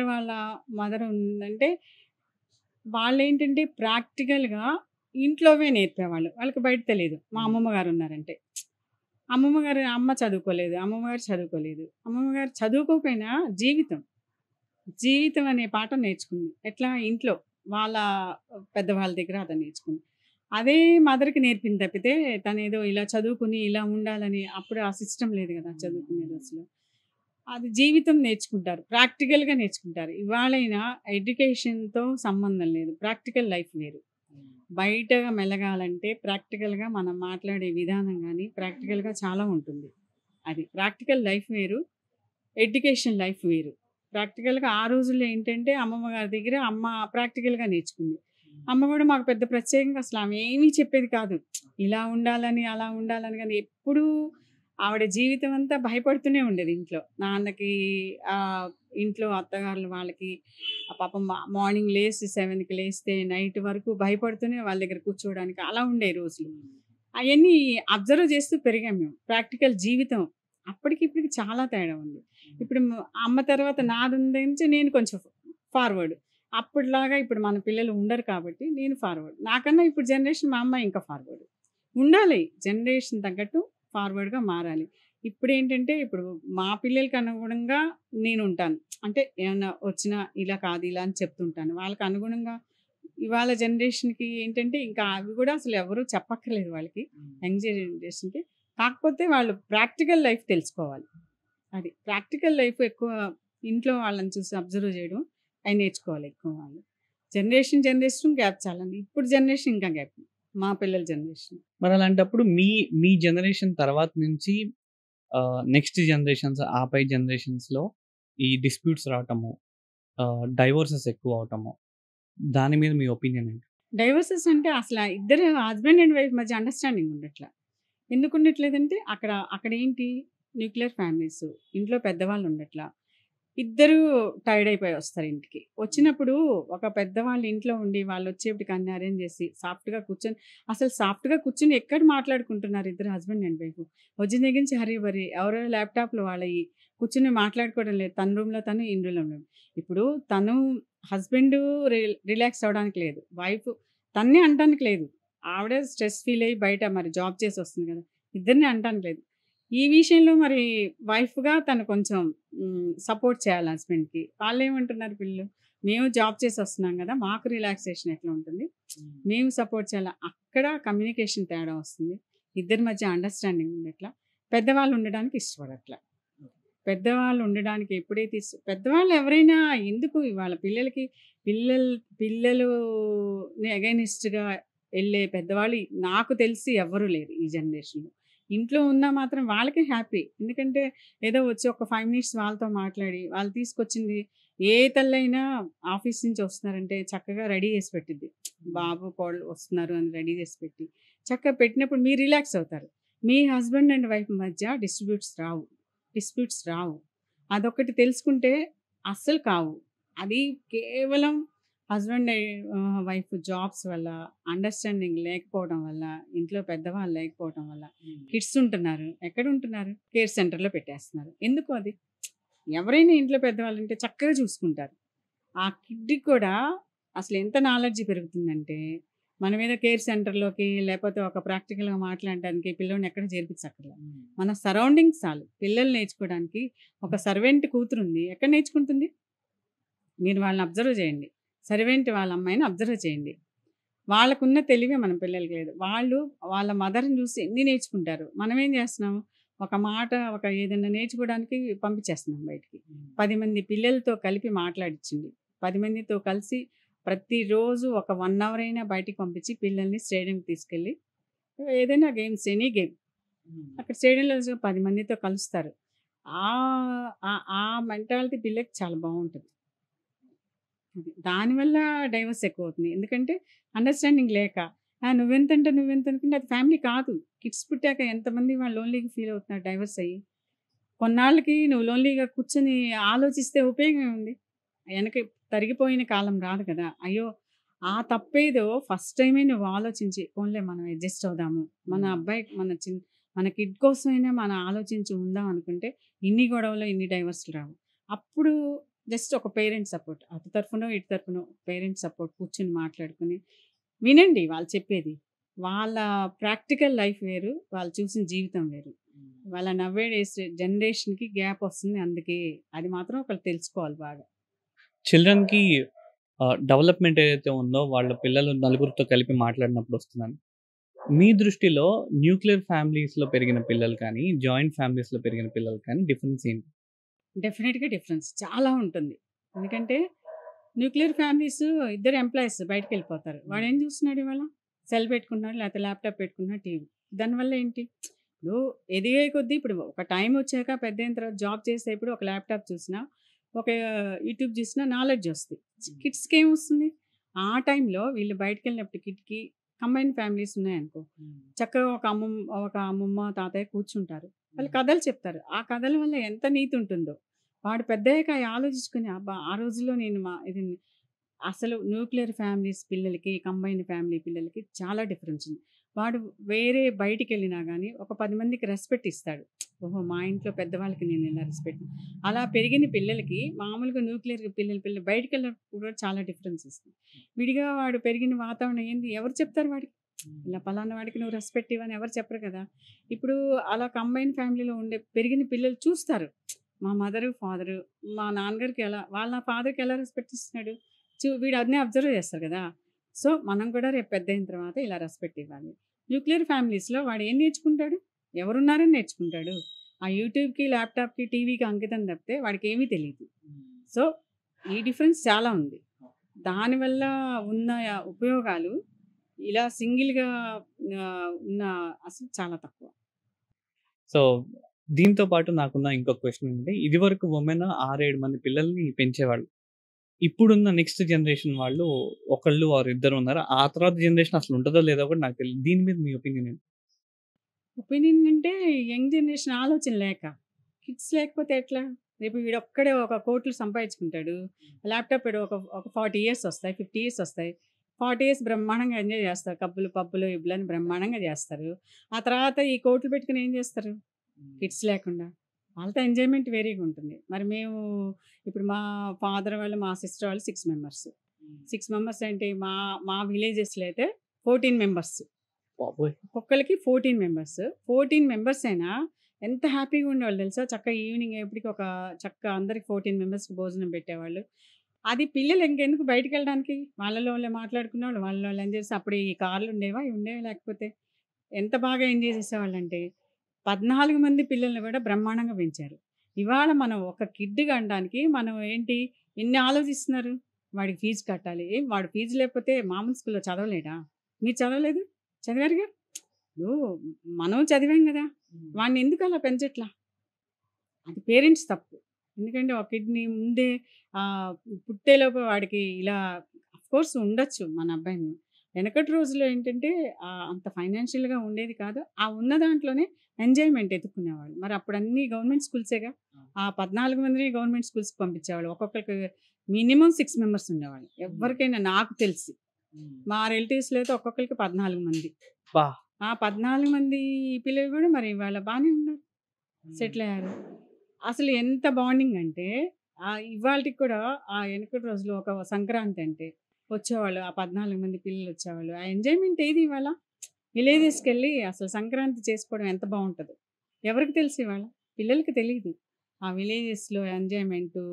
వాళ్ళ మదర్ ఉందంటే వాళ్ళేంటంటే ప్రాక్టికల్‌గా ఇంట్లోవే నేర్పేవాళ్ళు. వాళ్ళకి బయట తెలీదు. మా అమ్మమ్మ గారు ఉన్నారంటే. అమ్మ చదువుకోలేదు. అమ్మమ్మ గారు చదువుకోకపోయినా జీవితం, జీవితం అనే పాఠం నేర్చుకుంది. ఎట్లా? ఇంట్లో వాళ్ళ పెద్దవాళ్ళ దగ్గర అది నేర్చుకుంది. అదే మదర్‌కి నేర్పింది తప్పితే తనేదో ఇలా చదువుకుని ఇలా ఉండాలని అప్పుడు ఆ సిస్టమ్ లేదు గదా! చదువుకునే రోజుల్లో. అది జీవితం నేర్చుకుంటారు. ప్రాక్టికల్‌గా నేర్చుకుంటారు. ఇవాళైనా ఎడ్యుకేషన్‌తో సంబంధం లేదు. ప్రాక్టికల్ లైఫ్ వేరు. బయట మెలగాలంటే ప్రాక్టికల్‌గా మనం మాట్లాడే విధానం గానీ, ప్రాక్టికల్‌గా చాలా ఉంటుంది. అది. ప్రాక్టికల్ లైఫ్ వేరు. ఎడ్యుకేషన్ లైఫ్ వేరు. ప్రాక్టికల్‌గా ఆ రోజుల్లో ఏంటంటే అమ్మమ్మ గారి దగ్గర అమ్మ ప్రాక్టికల్‌గా నేర్చుకుంది. అమ్మ గూడా మాకు పెద్ద ప్రత్యేకంగా అసలు ఆమె ఏమీ చెప్పేది కాదు. ఇలా ఉండాలని, అలా ఉండాలని గాని ఎప్పుడూ ఆవిడ జీవితం అంతా భయపడుతూనే ఉండేది ఇంట్లో. నాన్నకి ఇంట్లో అత్తగారులు వాళ్ళకి పాపం మార్నింగ్ లేసి 7కి లేస్తే నైట్ వరకు భయపడుతూనే వాళ్ళ దగ్గర కూర్చోవడానికి అలా ఉండేవి రోజులు. అయన్నీ అబ్జర్వ్ చేస్తూ పెరిగాం మేము. ప్రాక్టికల్ జీవితం అప్పటికి ఇప్పటికి చాలా తేడా ఉంది. ఇప్పుడు అమ్మ తర్వాత నాదుంది నుంచి నేను కొంచెం ఫార్వర్డ్. అప్పటిలాగా ఇప్పుడు మన పిల్లలు ఉండరు కాబట్టి నేను ఫార్వర్డ్. నాకన్నా ఇప్పుడు జనరేషన్ మా అమ్మాయి ఇంకా ఫార్వర్డ్. ఉండాలి. జనరేషన్ తగ్గట్టు ఫార్వర్డ్‌గా మారాలి. ఇప్పుడేంటంటే ఇప్పుడు మా పిల్లలకి అనుగుణంగా నేనుంటాను. అంటే ఏమన్నా వచ్చినా ఇలా కాదు ఇలా అని చెప్తుంటాను. వాళ్ళకి అనుగుణంగా ఇవాళ జనరేషన్‌కి ఏంటంటే ఇంకా అవి కూడా అసలు ఎవరు చెప్పక్కర్లేదు వాళ్ళకి. యంగ్ జనరేషన్‌కి. కాకపోతే వాళ్ళు ప్రాక్టికల్ లైఫ్ తెలుసుకోవాలి. అది. ప్రాక్టికల్ లైఫ్ ఎక్కువ ఇంట్లో వాళ్ళని చూసి అబ్జర్వ్ చేయడం అయి నేర్చుకోవాలి ఎక్కువ వాళ్ళు. జనరేషన్ గ్యాప్ చాలండి. ఇప్పుడు జనరేషన్ ఇంకా గ్యాప్. మా పిల్లల జనరేషన్. మరి అలాంటప్పుడు మీ జనరేషన్ తర్వాత నుంచి నెక్స్ట్ జనరేషన్స్, ఆపై జనరేషన్స్‌లో ఈ డిస్ప్యూట్స్ రావటము, డైవోర్సెస్ ఎక్కువ అవటము. దాని మీద మీ ఒపీనియన్ ఏంటి? డైవోర్సెస్ అంటే అసల ఇద్దరు హస్బెండ్ అండ్ వైఫ్ మధ్య అండర్‌స్టాండింగ్ ఉండట్ల. ఎందుకు ఉండట్లేదంటే అక్కడేంటి న్యూక్లియర్ ఫ్యామిలీస్. ఇంట్లో పెద్దవాళ్ళు ఉండట్ల. ఇద్దరూ టైర్డ్ అయిపోయి వస్తారు ఇంటికి. వచ్చినప్పుడు ఒక పెద్దవాళ్ళు ఇంట్లో ఉండి వాళ్ళొచ్చేప్పటికి అన్నీ అరేంజ్ చేసి సాఫ్ట్‌గా కూర్చొని ఎక్కడ మాట్లాడుకుంటున్నారు ఇద్దరు హస్బెండ్ అండ్ వైఫ్. వచ్చిన దగ్గర నుంచి హరీ బరీ ఎవరెవరి ల్యాప్‌టాప్‌లు వాళ్ళయి. కూర్చొని మాట్లాడుకోవడం లేదు. తన రూమ్‌లో తను, ఈయన రూమ్‌లో మేము. ఇప్పుడు తను హస్బెండు రిలాక్స్ అవ్వడానికి లేదు. వైఫ్ తన్నే అనటానికి లేదు. ఆవిడ స్ట్రెస్ ఫీల్ అయ్యి బయట మరి జాబ్ చేసి వస్తుంది కదా! ఇద్దరిని అనటానికి లేదు. ఈ విషయంలో మరి వైఫ్‌గా తను కొంచెం సపోర్ట్ చేయాలి హస్బెండ్‌కి. వాళ్ళేమంటున్నారు పిల్లలు, మేము జాబ్ చేసి వస్తున్నాం గదా! మాకు రిలాక్సేషన్ ఎట్లా ఉంటుంది? మేము సపోర్ట్ చేయాలా? అక్కడ కమ్యూనికేషన్ తేడా వస్తుంది. ఇద్దరి మధ్య అండర్‌స్టాండింగ్ ఉండట్ల. పెద్దవాళ్ళు ఉండడానికి ఇష్టపడట్ల. పెద్దవాళ్ళు ఉండడానికి ఎప్పుడైతే పెద్దవాళ్ళు ఎవరైనా ఎందుకు ఇవాళ పిల్లలుని అగైనిస్ట్‌గా ఎళ్ళే పెద్దవాళ్ళు నాకు తెలిసి ఎవ్వరు లేరు ఈ జనరేషన్‌లో. ఇంట్లో ఉన్నా మాత్రం వాళ్ళకే హ్యాపీ. ఎందుకంటే ఏదో వచ్చి ఒక 5 మినిట్స్ వాళ్ళతో మాట్లాడి, వాళ్ళు తీసుకొచ్చింది ఏ తల్లైనా ఆఫీస్ నుంచి వస్తున్నారంటే చక్కగా రెడీ చేసి పెట్టిద్ది. బాబు, కోడలు వస్తున్నారు అని రెడీ చేసి పెట్టి, చక్కగా పెట్టినప్పుడు మీరు రిలాక్స్ అవుతారు. మీ హస్బెండ్ అండ్ వైఫ్ మధ్య డిస్ప్యూట్స్ రావు. అదొకటి తెలుసుకుంటే అస్సలు కావు. అది కేవలం హస్బెండ్ వైఫ్ జాబ్స్ వల్ల, అండర్‌స్టాండింగ్ లేకపోవడం వల్ల, ఇంట్లో పెద్దవాళ్ళు లేకపోవడం వల్ల కిడ్స్ ఉంటున్నారు. ఎక్కడుంటున్నారు? కేర్ సెంటర్‌లో పెట్టేస్తున్నారు. ఎందుకు అది? ఎవరైనా ఇంట్లో పెద్దవాళ్ళుంటే చక్కగా చూసుకుంటారు. ఆ కిడ్‌కి కూడా అసలు ఎంత నాలెడ్జ్ పెరుగుతుందంటే, మనమేదో కేర్ సెంటర్‌లోకి లేపోతే ఒక ప్రాక్టికల్‌గా మాట్లాడడానికి పిల్లోడిని ఎక్కడ చేర్పించక్కర్ల. మన సరౌండింగ్స్ చాలు. పిల్లలు నేర్చుకోవడానికి ఒక సర్వెంట్ కూతురుంది. ఎక్కడ నేర్చుకుంటుంది? మీరు వాళ్ళని అబ్జర్వ్ చేయండి. సర్వెంట్ వాళ్ళ అమ్మాయిని అబ్జర్వ్ చేయండి. వాళ్ళకున్న తెలివే మన పిల్లలకి లేదు. వాళ్ళు వాళ్ళ మదర్‌ని చూసి ఎన్ని నేర్చుకుంటారు. మనమేం చేస్తున్నాం, ఒక మాట, ఒక ఏదైనా నేర్చుకోవడానికి పంపించేస్తున్నాం బయటికి. 10 మంది పిల్లలతో కలిపి మాట్లాడిచ్చింది. 10 మందితో కలిసి ప్రతిరోజు ఒక 1 అవర్ అయినా బయటికి పంపించి పిల్లల్ని స్టేడియంకి తీసుకెళ్ళి ఏదైనా గేమ్స్, ఎనీ గేమ్ అక్కడ స్టేడియంలో 10 మందితో కలుస్తారు. ఆ మెంటాలిటీ పిల్లకి చాలా బావుంటది. దానివల్ల డైవర్స్ ఎక్కువవుతుంది. ఎందుకంటే అండర్‌స్టాండింగ్ లేక. నువ్వెంతంటే నువ్వెంత అనుకుంటే అది ఫ్యామిలీ కాదు. కిడ్స్ పుట్టాక ఎంతమంది వాళ్ళు లోన్‌లీగా ఫీల్ అవుతున్నారు డైవర్స్ అయ్యి. కొన్నాళ్ళకి నువ్వు లోన్‌లీగా కూర్చొని ఆలోచిస్తే ఉపయోగం ఏముంది? ఎనక తరిగిపోయిన కాలం రాదు కదా! అయ్యో! ఆ తప్పేదో ఫస్ట్ టైమే నువ్వు ఆలోచించి, పోన్లే మనం అడ్జస్ట్ అవుదాము. మన అబ్బాయి మన కిడ్ కోసమైనా మనం ఆలోచించి ఉందాం అనుకుంటే, ఇన్ని గొడవలు, ఇన్ని డైవర్స్‌లు రావు. అప్పుడు జస్ట్ ఒక పేరెంట్ సపోర్ట్. అటు తరఫునో, ఇటు తరఫునో పేరెంట్ సపోర్ట్ కూర్చొని మాట్లాడుకొని, వినండి వాళ్ళు చెప్పేది. వాళ్ళ ప్రాక్టికల్ లైఫ్ వేరు. వాళ్ళు చూసిన జీవితం వేరు. వాళ్ళ నవ్వే డేస్ జనరేషన్‌కి గ్యాప్ వస్తుంది. అందుకే అది మాత్రం ఒకళ్ళు తెలుసుకోవాలి బాగా. చిల్డ్రన్‌కి డెవలప్‌మెంట్ ఏదైతే ఉందో వాళ్ళ పిల్లలు నలుగురితో కలిపి మాట్లాడినప్పుడు వస్తుందని. మీ దృష్టిలో న్యూక్లియర్ ఫ్యామిలీస్‌లో పెరిగిన పిల్లలు కానీ, జాయింట్ ఫ్యామిలీస్‌లో పెరిగిన పిల్లలు కానీ డిఫరెన్స్ ఏంటి? డెఫినిట్‌గా డిఫరెన్స్ చాలా ఉంటుంది. ఎందుకంటే న్యూక్లియర్ ఫ్యామిలీస్ ఇద్దరు ఎంప్లాయీస్ బయటికెళ్ళిపోతారు. వాడేం చూస్తున్నాడు ఇవాళ? సెల్ పెట్టుకుంటున్నాడు, లేకపోతే ల్యాప్‌టాప్ పెట్టుకుంటున్నాడు, టీవీ. దానివల్ల ఏంటి? ఇప్పుడు ఎదిగే కొద్దీ ఇప్పుడు ఒక టైం వచ్చాక పెద్దయిన తర్వాత జాబ్ చేసేప్పుడు ఒక ల్యాప్‌టాప్ చూసినా, ఒక యూట్యూబ్ చూసినా నాలెడ్జ్ వస్తది. కిడ్స్‌కి ఏమొస్తుంది? ఆ టైంలో వీళ్ళు బయటికెళ్ళినప్పుడు కిడ్‌కి కంబైన్డ్ ఫ్యామిలీస్ ఉన్నాయనుకో, చక్కగా ఒక అమ్మమ్మ, తాతయ్య కూర్చుంటారు. వాళ్ళు కథలు చెప్తారు. ఆ కథల వల్ల ఎంత నీతి ఉంటుందో. వాడు పెద్దయ్యాక అయి ఆలోచించుకొని అబ్బా! ఆ రోజుల్లో నేను ఇది అసలు న్యూక్లియర్ ఫ్యామిలీస్ పిల్లలకి, కంబైన్డ్ ఫ్యామిలీ పిల్లలకి చాలా డిఫరెన్స్ ఉంది. వాడు వేరే బయటికెళ్ళినా గానీ, ఒక 10 మందికి రెస్పెక్ట్ ఇస్తాడు. ఓహో! మా ఇంట్లో పెద్దవాళ్ళకి నేను ఇలా రెస్పెక్ట్ అలా పెరిగిన పిల్లలకి మామూలుగా న్యూక్లియర్ పిల్లలు బయటికెళ్ళినప్పుడు కూడా చాలా డిఫరెన్స్ వస్తుంది. విడిగా వాడు పెరిగిన వాతావరణం ఏంది ఎవరు చెప్తారు వాడికి? ఇలా పలానా వాడికి నువ్వు రెస్పెక్ట్ ఇవ్వని ఎవరు చెప్పరు కదా! ఇప్పుడు అలా కంబైన్డ్ ఫ్యామిలీలో పెరిగిన పిల్లలు చూస్తారు. మా మదరు, ఫాదరు, మా నాన్నగారికి వాళ్ళ ఫాదర్‌కి ఎలా రెస్పెక్ట్ ఇస్తున్నాడు? వీడు అన్నీ అబ్జర్వ్ చేస్తారు కదా! సో, మనం కూడా రేపు పెద్దయిన తర్వాత ఇలా రెస్పెక్ట్ ఇవ్వాలి. న్యూక్లియర్ ఫ్యామిలీస్‌లో వాడు ఏం నేర్చుకుంటాడు? ఎవరున్నారని నేర్చుకుంటాడు. ఆ యూట్యూబ్‌కి, ల్యాప్‌టాప్‌కి, టీవీకి అంకితం తప్పితే వాడికేమీ తెలీదు. సో, ఈ డిఫరెన్స్ చాలా ఉంది. దానివల్ల ఉన్న ఉపయోగాలు ఇలా సింగిల్‌గా ఉన్న అసలు చాలా తక్కువ. సో, దీంతో పాటు నాకున్న ఇంకొక క్వెషన్ ఏంటంటే, ఇదివరకు వుమెన్ 6, 7 మంది పిల్లల్ని పెంచేవాళ్ళు. ఇప్పుడున్న నెక్స్ట్ జనరేషన్ వాళ్ళు ఒకళ్ళు ఆర్ ఇద్దరు ఉన్నారు. ఆ తర్వాత జనరేషన్ అసలు ఉంటదో లేదో కూడా నాకు తెలీదు. దీని మీద మీ ఒపీనియన్ ఏంటి? ఒపీనియన్ అంటే యంగ్ జనరేషన్ ఆలోచన లేక. కిడ్స్ లేకపోతే ఎట్లా? రేపు వీడొక్కడే ఒక కోట్లు సంపాదించుకుంటాడు. ల్యాప్‌టాప్ ఒక 40 ఇయర్స్ వస్తాయి. 50 ఇయర్స్ వస్తాయి. 40 ఇయర్స్ బ్రహ్మాండంగా ఎంజాయ్ చేస్తారు. క్లబ్బులు, పబ్బులు, ఇబ్బులని బ్రహ్మాండంగా చేస్తారు. ఆ తర్వాత ఈ కోట్లు పెట్టుకొని ఏం చేస్తారు? కిడ్స్ లేకుండా. వాళ్ళతో ఎంజాయ్‌మెంట్ వేరేగా ఉంటుంది. మరి మేము ఇప్పుడు మా ఫాదర్ వాళ్ళు, మా సిస్టర్ వాళ్ళు 6 మెంబర్స్. 6 మెంబర్స్ అంటే మా విలేజెస్‌లో అయితే 14 మెంబర్స్. బాబోయ్! ఒక్కొక్కళ్ళకి 14 మెంబర్స్. 14 మెంబర్స్ అయినా ఎంత హ్యాపీగా ఉండేవాళ్ళు తెలుసా? చక్కగా ఈవినింగ్ అయ్యేప్పటికి చక్కగా అందరికి 14 మెంబర్స్‌కి భోజనం పెట్టేవాళ్ళు. అది పిల్లలు ఇంకెందుకు బయటికెళ్ళడానికి? వాళ్ళలో వాళ్ళే మాట్లాడుకునేవాళ్ళు. వాళ్ళలో వాళ్ళు ఎంజాయ్ చేసి అప్పుడు ఈ కార్లు ఉండేవా? ఇవి ఉండేవా? లేకపోతే ఎంత బాగా ఎంజాయ్ చేసేవాళ్ళంటే 14 మంది పిల్లల్ని కూడా బ్రహ్మాండంగా పెంచారు. ఇవాళ మనం ఒక కిడ్ కనడానికి మనం ఏంటి ఎన్ని ఆలోచిస్తున్నారు? వాడికి ఫీజు కట్టాలి. వాడు ఫీజు లేకపోతే మామూలు స్కూల్‌లో చదవలేడా? మీరు చదవలేదు? చదివారుగా? ఇప్పుడు మనం చదివాం గదా! వాడిని ఎందుకు అలా పెంచట్లా? అది పేరెంట్స్ తప్పు. ఎందుకంటే ఒక కిడ్‌ని ముందే ఆహ్, పుట్టేలోపు వాడికి ఇలా ఆఫ్‌కోర్స్ ఉండొచ్చు మన అబ్బాయిని. వెనకటి రోజుల్లో ఏంటంటే అంత ఫైనాన్షియల్‌గా ఉండేది కాదు. ఆ ఉన్న దాంట్లోనే ఎంజాయ్‌మెంట్ ఎతుక్కునేవాళ్ళు. మరి అప్పుడు అన్నీ గవర్నమెంట్ స్కూల్సేగా. ఆ 14 మందిని గవర్నమెంట్ స్కూల్స్‌కి పంపించేవాళ్ళు. ఒక్కొక్కరికి మినిమమ్ 6 మెంబర్స్ ఉండేవాళ్ళు. ఎవ్వరికైనా నాకు తెలిసి. మా రిలేటివ్స్‌లో అయితే ఒక్కొక్కళ్ళకి 14 మంది. అబ్బా! ఆ 14 మంది పిల్లలు గూడా మరి ఇవాళ బానే ఉన్నారు. సెటిల్ అయ్యారు. అసలు ఎంత బాండింగ్ అంటే ఇవాల్టికి కూడా ఆ ఎనకటి రోజుల్లో ఒక సంక్రాంతి అంటే వచ్చేవాళ్ళు. ఆ 14 మంది పిల్లలొచ్చేవాళ్ళు. ఆ ఎంజాయ్‌మెంట్ ఏది ఇవాళ? విలేజెస్‌కెళ్ళి అసలు సంక్రాంతి చేసుకోవడం ఎంత బావుంటదో. ఎవరికి తెలుసు ఇవాళ? పిల్లలకి తెలీదు. ఆ విలేజెస్‌లో ఎంజాయ్‌మెంటు,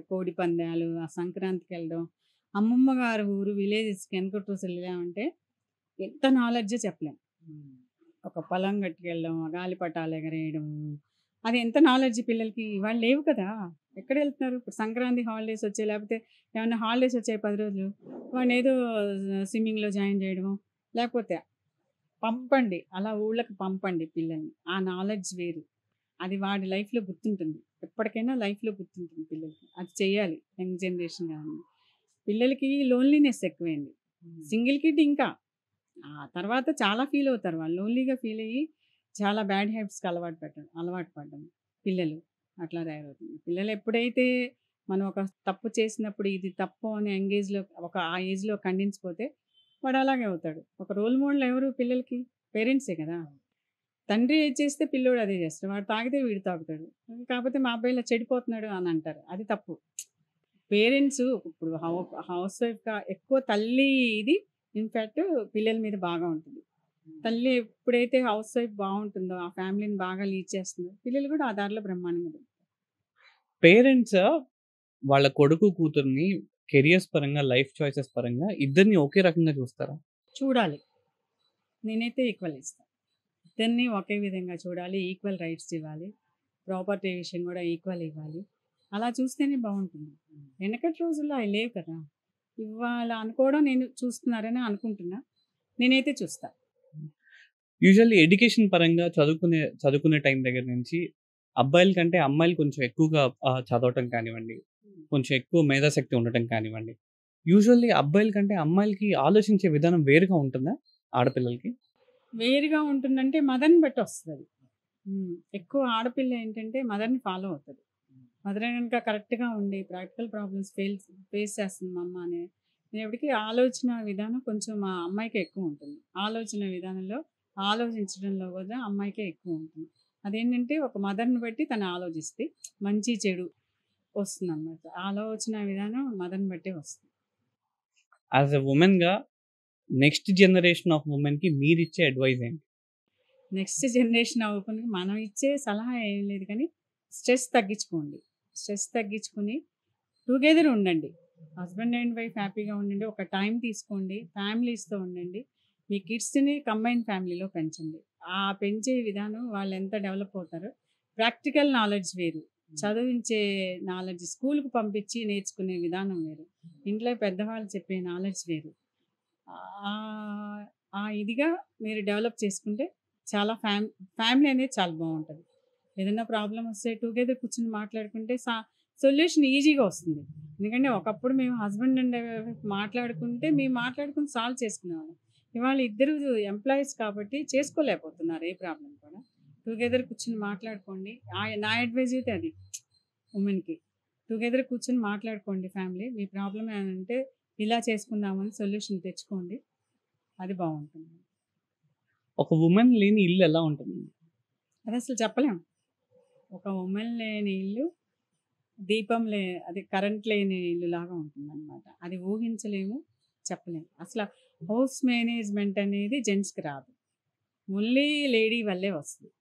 కోడి పందాలు, ఆ సంక్రాంతికెళ్ళడం, అమ్మమ్మ గారి ఊరు విలేజెస్కి వెనకటూరు వెళ్ళామంటే ఎంత నాలెడ్జో చెప్పలేం. ఒక పొలం గట్టుకెళ్ళడం, గాలిపటాలు ఎగరేయడం, అది ఎంత నాలెడ్జ్ పిల్లలకి. ఇవాళ లేవు కదా! ఎక్కడ వెళ్తున్నారు? ఇప్పుడు సంక్రాంతి హాలిడేస్ వచ్చాయి, లేకపోతే ఏమన్నా హాలిడేస్ వచ్చాయి 10 రోజులు. వాడిని ఏదో స్విమ్మింగ్‌లో జాయిన్ చేయడమో, లేకపోతే పంపండి. అలా ఊళ్ళకి పంపండి పిల్లల్ని. ఆ నాలెడ్జ్ వేరు. అది వాడి లైఫ్‌లో గుర్తుంటుంది. ఎప్పటికైనా లైఫ్‌లో గుర్తుంటుంది పిల్లలకి. అది చేయాలి యంగ్ జనరేషన్ గాని. పిల్లలకి లోన్లీనెస్ ఎక్కువైంది. సింగిల్ కిడ్ ఇంకా. ఆ తర్వాత చాలా ఫీల్ అవుతారు వాళ్ళు. లోన్లీగా ఫీల్ అయ్యి చాలా బ్యాడ్ హ్యాబిట్స్‌కి అలవాటు పడ్డం పిల్లలు. అట్లా తయారవుతుంది. పిల్లలు ఎప్పుడైతే మనం ఒక తప్పు చేసినప్పుడు ఇది తప్పు అని ఆ ఏజ్‌లో ఖండించకపోతే వాడు అలాగే అవుతాడు. ఒక రోల్ మోడల్ ఎవరు పిల్లలకి? పేరెంట్సే కదా! తండ్రి ఏది చేస్తే పిల్లోడు అదే చేస్తాడు. వాడు తాగితే వీడు తాగుతాడు. కాకపోతే మా అబ్బాయి ఇలా చెడిపోతున్నాడు అని అంటారు. అది తప్పు. పేరెంట్స్ ఇప్పుడు హౌస్ వైఫ్‌గా ఎక్కువ తల్లి ఇది ఇన్‌ఫాక్ట్ పిల్లల మీద బాగా ఉంటుంది. తల్లి ఎప్పుడైతే హౌస్ వైఫ్ బావుంటుందో, ఆ ఫ్యామిలీని బాగా లీడ్ చేస్తుందో, పిల్లలు కూడా ఆ దారిలో బ్రహ్మాండంగా వెళ్తారు. పేరెంట్స్ వాళ్ళ కొడుకు, కూతుర్ని కెరియర్స్ పరంగా, లైఫ్ చాయిసెస్ పరంగా ఇద్దరిని ఒకే రకంగా చూస్తారా? చూడాలి. నేనైతే ఈక్వల్ ఇస్తా. ఇద్దరిని ఒకే విధంగా చూడాలి. ఈక్వల్ రైట్స్ ఇవ్వాలి. ప్రాపర్టీ విషయం కూడా ఈక్వల్ ఇవ్వాలి. అలా చూస్తేనే బావుంటుంది. వెనకటి రోజుల్లో అవి లేవు కదా! ఇవాళ అనుకోవడం నేను చూస్తున్నారని అనుకుంటున్నా. నేనైతే చూస్తా. యూజువల్లీ ఎడ్యుకేషన్ పరంగా చదువుకునే టైం దగ్గర నుంచి అబ్బాయిల కంటే అమ్మాయిలు కొంచెం ఎక్కువగా చదవటం కానివ్వండి, కొంచెం ఎక్కువ మేధాశక్తి ఉండటం కానివ్వండి. యూజువల్లీ అబ్బాయిల కంటే అమ్మాయిలకి ఆలోచించే విధానం వేరుగా ఉంటుందా ఆడపిల్లలకి? వేరుగా ఉంటుందంటే మదర్‌ని బట్టి వస్తదది. ఎక్కువ ఆడపిల్ల ఏంటంటే మదర్‌ని ఫాలో అవుతది. మదర్ గనుక కరెక్ట్‌గా ఉండి ప్రాక్టికల్ ప్రాబ్లమ్స్ ఫేస్ చేస్తుంది మా అమ్మ అనేప్పటికి ఆలోచన విధానం కొంచెం మా అమ్మాయికే ఎక్కువ ఉంటుంది. ఆలోచన విధానంలో ఆలోచించడంలో కూడా అమ్మాయికే ఎక్కువ ఉంటుంది. అదేంటంటే ఒక మదర్‌ని బట్టి తను ఆలోచిస్తే మంచి, చెడు వస్తుందనమాట. ఆలోచన విధానం మదర్‌ని బట్టే వస్తుంది. యాస్ ఎ వుమెన్‌గా నెక్స్ట్ జనరేషన్ ఆఫ్ వుమెన్‌కి మీరిచ్చే అడ్వైస్ ఏంటి? నెక్స్ట్ జనరేషన్ అవ్వకుండా మనం ఇచ్చే సలహా ఏం లేదు కానీ స్ట్రెస్ తగ్గించుకోండి. స్ట్రెస్ తగ్గించుకొని టుగెదర్ ఉండండి. హస్బెండ్ అండ్ వైఫ్ హ్యాపీగా ఉండండి. ఒక టైం తీసుకోండి. ఫ్యామిలీస్‌తో ఉండండి. మీ కిడ్స్‌ని కంబైన్డ్ ఫ్యామిలీలో పెంచండి. ఆ పెంచే విధానం వాళ్ళు ఎంత డెవలప్ అవుతారో ప్రాక్టికల్ నాలెడ్జ్ వేరు. చదివించే నాలెడ్జ్ స్కూల్‌కి పంపించి నేర్చుకునే విధానం వేరు. ఇంట్లో పెద్దవాళ్ళు చెప్పే నాలెడ్జ్ వేరు. ఆహ్, ఆ ఇదిగా మీరు డెవలప్ చేసుకుంటే చాలా ఫ్యామిలీ అనేది చాలా బావుంటది. ఏదైనా ప్రాబ్లమ్ వస్తే టుగెదర్ కూర్చొని మాట్లాడుకుంటే సొల్యూషన్ ఈజీగా వస్తుంది. ఎందుకంటే ఒకప్పుడు మేము హస్బెండ్ అండ్ వైఫ్ మాట్లాడుకుంటే మేము మాట్లాడుకొని సాల్వ్ చేసుకునేవాళ్ళం. ఇవాళ ఇద్దరు ఎంప్లాయీస్ కాబట్టి చేసుకోలేకపోతున్నారు ఏ ప్రాబ్లమ్ కూడా. టుగెదర్ కూర్చొని మాట్లాడుకోండి. నా అడ్వైజ్ అయితే అది వుమెన్‌కి. టుగెదర్ కూర్చొని మాట్లాడుకోండి ఫ్యామిలీ. మీ ప్రాబ్లమ్ ఏమైనా ఉంటే ఇలా చేసుకుందామని సొల్యూషన్ తెచ్చుకోండి. అది బావుంటుంది. ఒక వుమెన్ లేని ఇల్లు ఎలా ఉంటుంది? అదసలు చెప్పలేం. ఒక వుమెన్ లేని ఇల్లు అది కరెంట్ లేని ఇల్లులాగా ఉంటుందనమాట. అది ఊహించలేము, చెప్పలేము. అసల హౌస్ మేనేజ్‌మెంట్ అనేది జెంట్స్‌కి రాదు. ఓన్లీ లేడీ వల్లే వస్తది.